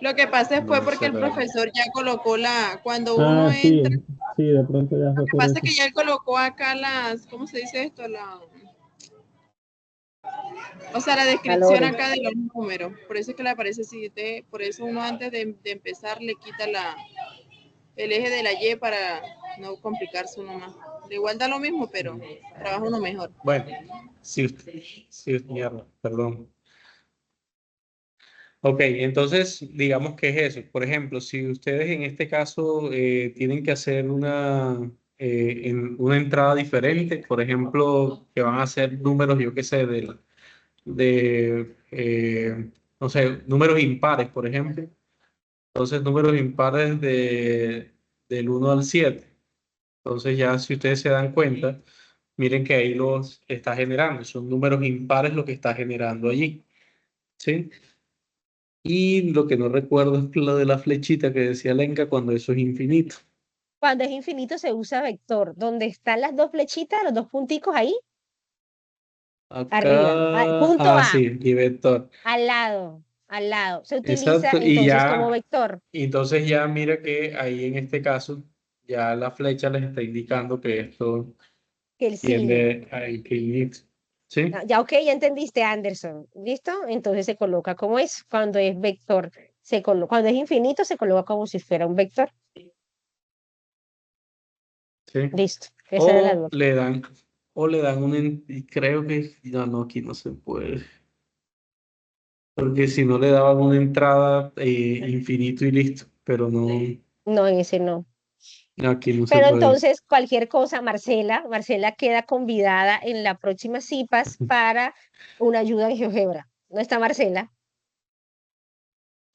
Lo que pasa fue no porque sé, el la verdad. profesor ya colocó cuando uno Ah, entra, sí, de pronto ya lo fue que por pasa es eso. que ya él colocó acá ¿cómo se dice esto? O sea, la descripción valores. acá de los números. Por eso es que le aparece así. Por eso uno antes de empezar le quita el eje de la Y para no complicarse uno más. De igual da lo mismo, pero trabaja uno mejor. Bueno, mierda, perdón. Ok, entonces digamos que es eso. Por ejemplo, si ustedes en este caso tienen que hacer una entrada diferente, por ejemplo, que van a ser números, yo qué sé, no sé, números impares, por ejemplo. Entonces, números impares del 1 al 7. Entonces, ya si ustedes se dan cuenta, miren que ahí los está generando. Son números impares lo que está generando allí. ¿Sí? Y lo que no recuerdo es lo de la flechita que decía Lenka cuando eso es infinito. Cuando es infinito se usa vector. Donde están las dos flechitas, los dos punticos ahí, arriba. Punto Acá, A, sí, y vector. al lado, al lado. Se utiliza Exacto. entonces como vector, Y entonces ya mira que ahí en este caso, ya la flecha les está indicando que esto que el signo. tiende a infinito. ¿Sí? Ya, ok, ya entendiste, Anderson. ¿Listo? Entonces se coloca como es. Cuando es vector, cuando es infinito, se coloca como si fuera un vector. ¿sí? Listo. Esa era la O duda. le dan y creo que no, aquí no se puede. Porque si no le daban una entrada infinito y listo, pero no, No, en ese no. aquí no se Pero puede. entonces, cualquier cosa, Marcela queda convidada en la próxima CIPAS para una ayuda en GeoGebra. ¿No está Marcela?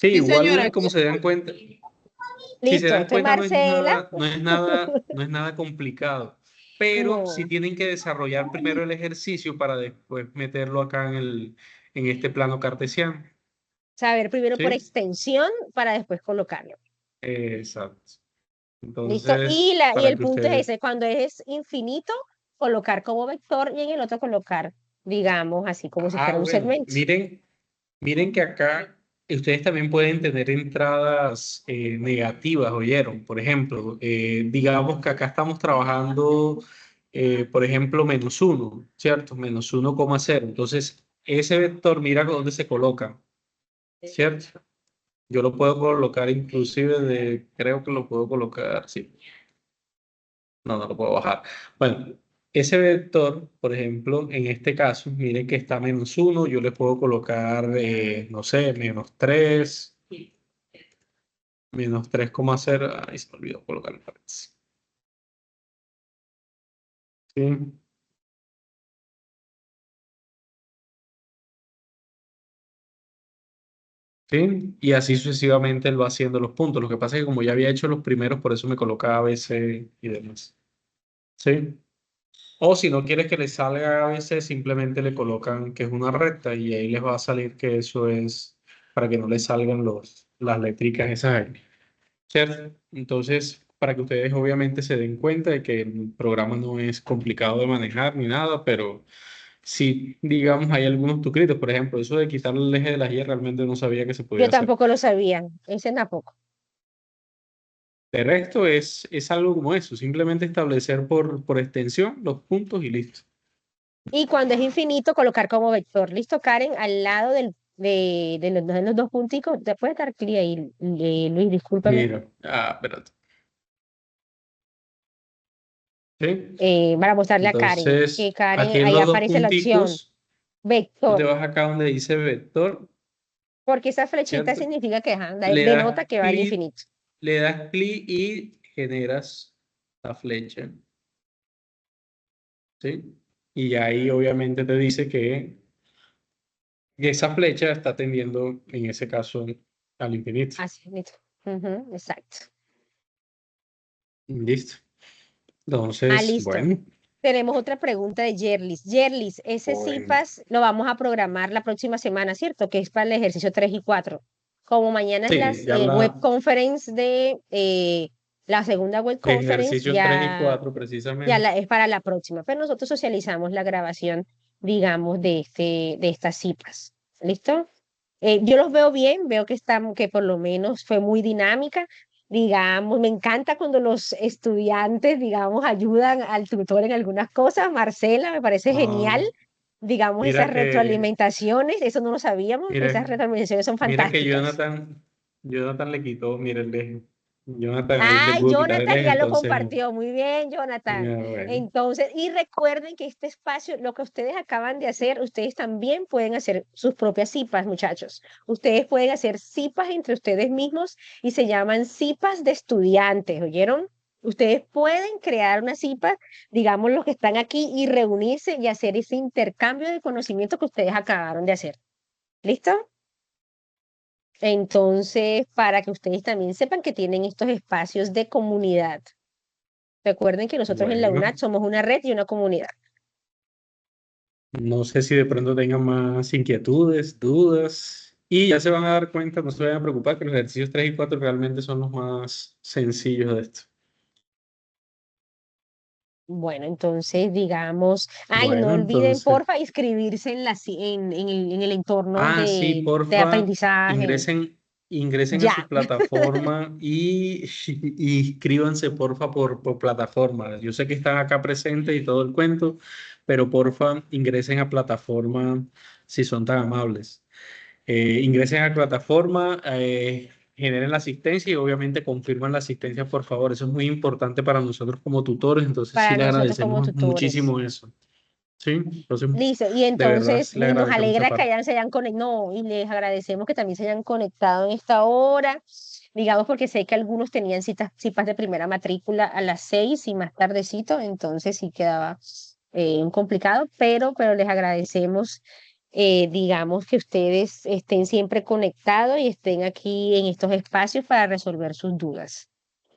Sí, Sí, señora, igual aquí como se dan estoy. cuenta, si se Listo. dan Entonces, cuenta Marcela, no es nada complicado, pero sí no. tienen que desarrollar primero el ejercicio para después meterlo acá en este plano cartesiano, Saber primero por ¿sí? extensión para después colocarlo. Exacto. ¿Listo? Entonces, Y para el que punto es ustedes, ese, cuando es infinito, colocar como vector y en el otro colocar, digamos, así como si fuera un bueno, segmento. miren que acá ustedes también pueden tener entradas negativas, ¿oyeron? Por ejemplo, digamos que acá estamos trabajando, por ejemplo, -1, ¿cierto? -1,0. Entonces, ese vector, mira dónde se coloca, ¿cierto? Yo lo puedo colocar inclusive creo que lo puedo colocar, sí. No lo puedo bajar. Bueno, ese vector, por ejemplo, en este caso, miren que está -1, yo le puedo colocar, no sé, -3, -3,0. Ay, se me olvidó colocar el paréntesis. ¿Sí? ¿Sí? Y así sucesivamente él va haciendo los puntos. Lo que pasa es que como ya había hecho los primeros, por eso me colocaba ABC y demás. ¿Sí? O si no quieres que le salga ABC, simplemente le colocan que es una recta y ahí les va a salir que eso es para que no le salgan las letricas esas ahí, ¿cierto? Entonces, para que ustedes obviamente se den cuenta de que el programa no es complicado de manejar ni nada, pero sí, digamos, hay algunos truquitos. Por ejemplo, eso de quitarle el eje de las Y realmente no sabía que se podía Yo hacer. tampoco lo sabía, ese tampoco. De resto es algo como eso, simplemente establecer por extensión los puntos y listo. Y cuando es infinito, colocar como vector. ¿Listo, Karen? Al lado de los dos punticos. ¿Te puedes dar clic ahí, Luis? Discúlpame. Mira, espérate. ¿Sí? Para mostrarle a Karen. Que Entonces, aquí Karen, en ahí los dos aparece la opción, punticos, tú te vector. vas acá donde dice vector, Porque esa flechita ¿cierto? significa que ajá, Le denota das que va al clic, infinito. le das clic y generas la flecha, ¿sí? Y ahí obviamente te dice que esa flecha está tendiendo, en ese caso, al infinito. Así, listo. Ujú, exacto. Listo. Ah, Entonces, listo. bueno, Tenemos otra pregunta de Yerlis. Yerlis, ese bueno. CIPAS lo vamos a programar la próxima semana, ¿cierto? Que es para el ejercicio 3 y 4. Como mañana es Sí, las ya web conference la segunda web conference, ejercicio 3 y 4 precisamente. es para la próxima. Pero nosotros socializamos la grabación, digamos, de estas CIPAS. ¿Listo? Yo los veo bien, veo que por lo menos fue muy dinámica. Digamos, me encanta cuando los estudiantes, digamos, ayudan al tutor en algunas cosas. Marcela, me parece genial. Ah, Digamos, esas mira que, retroalimentaciones, eso no lo sabíamos, esas mira, retroalimentaciones son mira que fantásticas. Jonathan le quitó, mira el eje. Jonathan ahí le Ay, pudo quitar el Jonathan eje, ya lo entonces, compartió. Muy bien, Jonathan. bueno. Entonces, y recuerden que este espacio, lo que ustedes acaban de hacer, ustedes también pueden hacer sus propias cipas, muchachos. Ustedes pueden hacer cipas entre ustedes mismos y se llaman cipas de estudiantes, ¿oyeron? Ustedes pueden crear una cipa, digamos, los que están aquí y reunirse y hacer ese intercambio de conocimiento que ustedes acabaron de hacer. ¿Listo? Entonces, para que ustedes también sepan que tienen estos espacios de comunidad. Recuerden que nosotros en la Bueno, UNAD somos una red y una comunidad. no sé si de pronto tengan más inquietudes, dudas, y ya se van a dar cuenta, no se vayan a preocupar, que los ejercicios 3 y 4 realmente son los más sencillos de esto. Bueno, entonces digamos, ay, no Bueno, olviden, entonces, porfa, inscribirse en el entorno sí, de porfa, aprendizaje. ingresen a Ya. su plataforma y inscríbanse, porfa, por plataforma. Yo sé que están acá presentes y todo el cuento, pero porfa, ingresen a plataforma si son tan amables. Ingresen a plataforma, generen la asistencia y obviamente confirman la asistencia, por favor. Eso es muy importante para nosotros como tutores, entonces Para sí le nosotros como agradecemos tutores. muchísimo eso. Sí, entonces Listo, y de verdad entonces sí le nos agradecemos esa alegra que parte. se hayan conectado, no, y les agradecemos que también se hayan conectado en esta hora, digamos, porque sé que algunos tenían citas de primera matrícula a las 6 y más tardecito, entonces sí quedaba un complicado, pero les agradecemos, digamos, que ustedes estén siempre conectados y estén aquí en estos espacios para resolver sus dudas.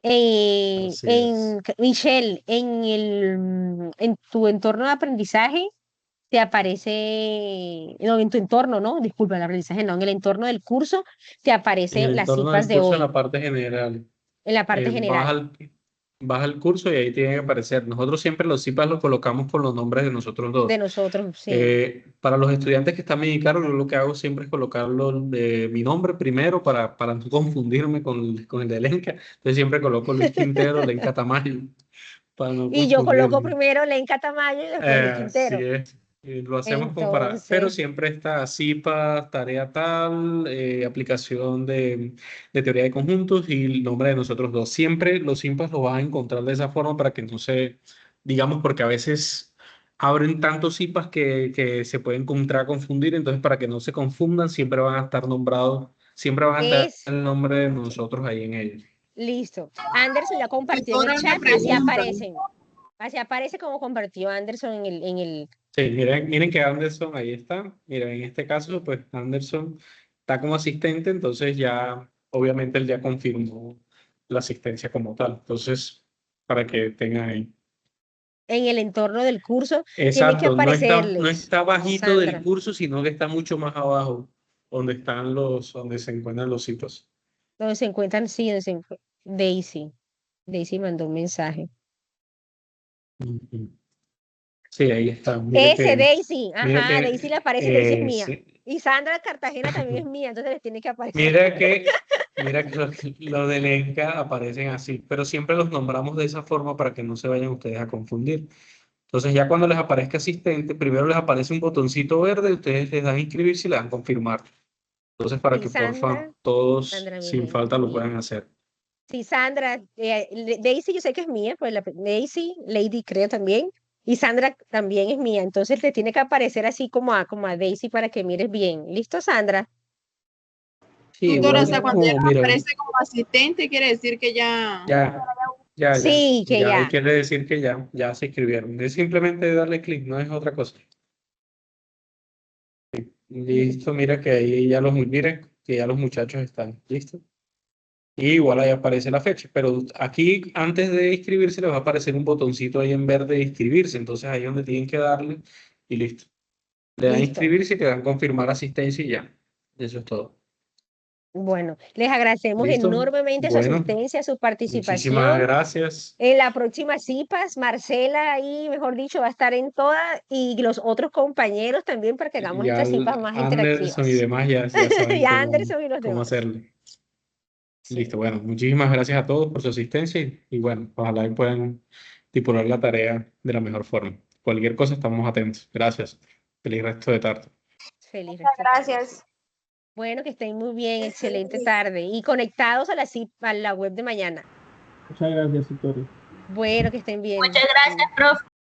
Así es. Michelle, en tu entorno de aprendizaje te aparece, no, en tu entorno, ¿no? Disculpa, el aprendizaje, no, en el entorno del curso te En aparecen el las entorno citas del de curso, en hoy, la parte general, en la parte vas general, vas al curso y ahí tiene que aparecer. Nosotros siempre los CIPAS los colocamos con los nombres de nosotros de dos. nosotros, sí. Para los estudiantes que están mexicanos, yo lo que hago siempre es colocarlo de mi nombre primero para no confundirme con el de Lenka. Entonces siempre coloco Luis Quintero, Lenka Tamayo, para no Y yo coloco confundirme. primero Lenca Tamayo y después Luis Así Quintero. es. Lo hacemos como pero Entonces, siempre está CIPA, tarea tal, aplicación de teoría de conjuntos y el nombre de nosotros dos. Siempre los CIPAs los vas a encontrar de esa forma para que no se, digamos, porque a veces abren tantos CIPAs que se pueden entrar a confundir, entonces para que no se confundan, siempre van a estar nombrados, siempre van a estar es el nombre de nosotros ahí en ellos. listo. Anderson ya compartió en el Tutora, una chat, así pregunta. aparecen. Así aparece como compartió Anderson en el. Sí, miren que Anderson ahí está. Miren, en este caso, pues Anderson está como asistente, entonces ya, obviamente, él ya confirmó la asistencia como tal. Entonces, para que tengan ahí. En el entorno del curso, tiene que Exacto, no aparecerles, está bajito del Sandra, curso, sino que está mucho más abajo, donde se encuentran los sitios. donde se encuentran, sí, Daisy. Daisy mandó un mensaje. Ujú. Sí, ahí está. Ese, Daisy, Mira ajá, Daisy le que, aparece y Daisy es mía. sí. Y Sandra Cartagena también es mía, entonces les tiene que aparecer. Mira que, mira que los de Lenca aparecen así, pero siempre los nombramos de esa forma para que no se vayan ustedes a confundir. Entonces ya cuando les aparezca asistente, primero les aparece un botoncito verde, ustedes les dan inscribirse y le dan confirmar. Entonces para Y que porfa Sandra, todos Sandra sin Miguel es falta lo mía. puedan hacer. Sí, Sandra, Daisy yo sé que es mía, pues Daisy, Lady creo también. Y Sandra también es mía, entonces te tiene que aparecer así como a Daisy para que mires bien. ¿Listo, Sandra? Sí, Tutora, igual hasta es cuando ya como, nos mira, aparece como asistente, quiere decir que ya. ya, Sí, que ya, ahí ya. quiere decir que ya se inscribieron. Es simplemente darle clic, no es otra cosa. Listo, mira que ahí ya miren que ya los muchachos están, ¿listo? Y igual ahí aparece la fecha, pero aquí antes de inscribirse les va a aparecer un botoncito ahí en verde de inscribirse, entonces ahí es donde tienen que darle y listo. Le dan Listo. inscribirse y te dan confirmar asistencia y ya. Eso es todo. Bueno, les agradecemos ¿Listo? enormemente su Bueno, asistencia, su muchísimas participación. gracias. En la próxima CIPAS, Marcela ahí, mejor dicho, va a estar en todas y los otros compañeros también para que hagamos Ya estas CIPAS más Anderson y interactivas. demás ya saben Y a Anderson y los cómo demás. hacerlo. Sí. Listo, bueno, muchísimas gracias a todos por su asistencia y bueno, ojalá que puedan tipular la tarea de la mejor forma. Cualquier cosa estamos atentos. Gracias. Feliz resto de tarde. Feliz Muchas resto de tarde. gracias. Bueno, que estén muy bien, excelente Excelente. tarde y conectados a la web de mañana. Muchas gracias, tutor. Bueno, que estén bien. Muchas gracias, profe.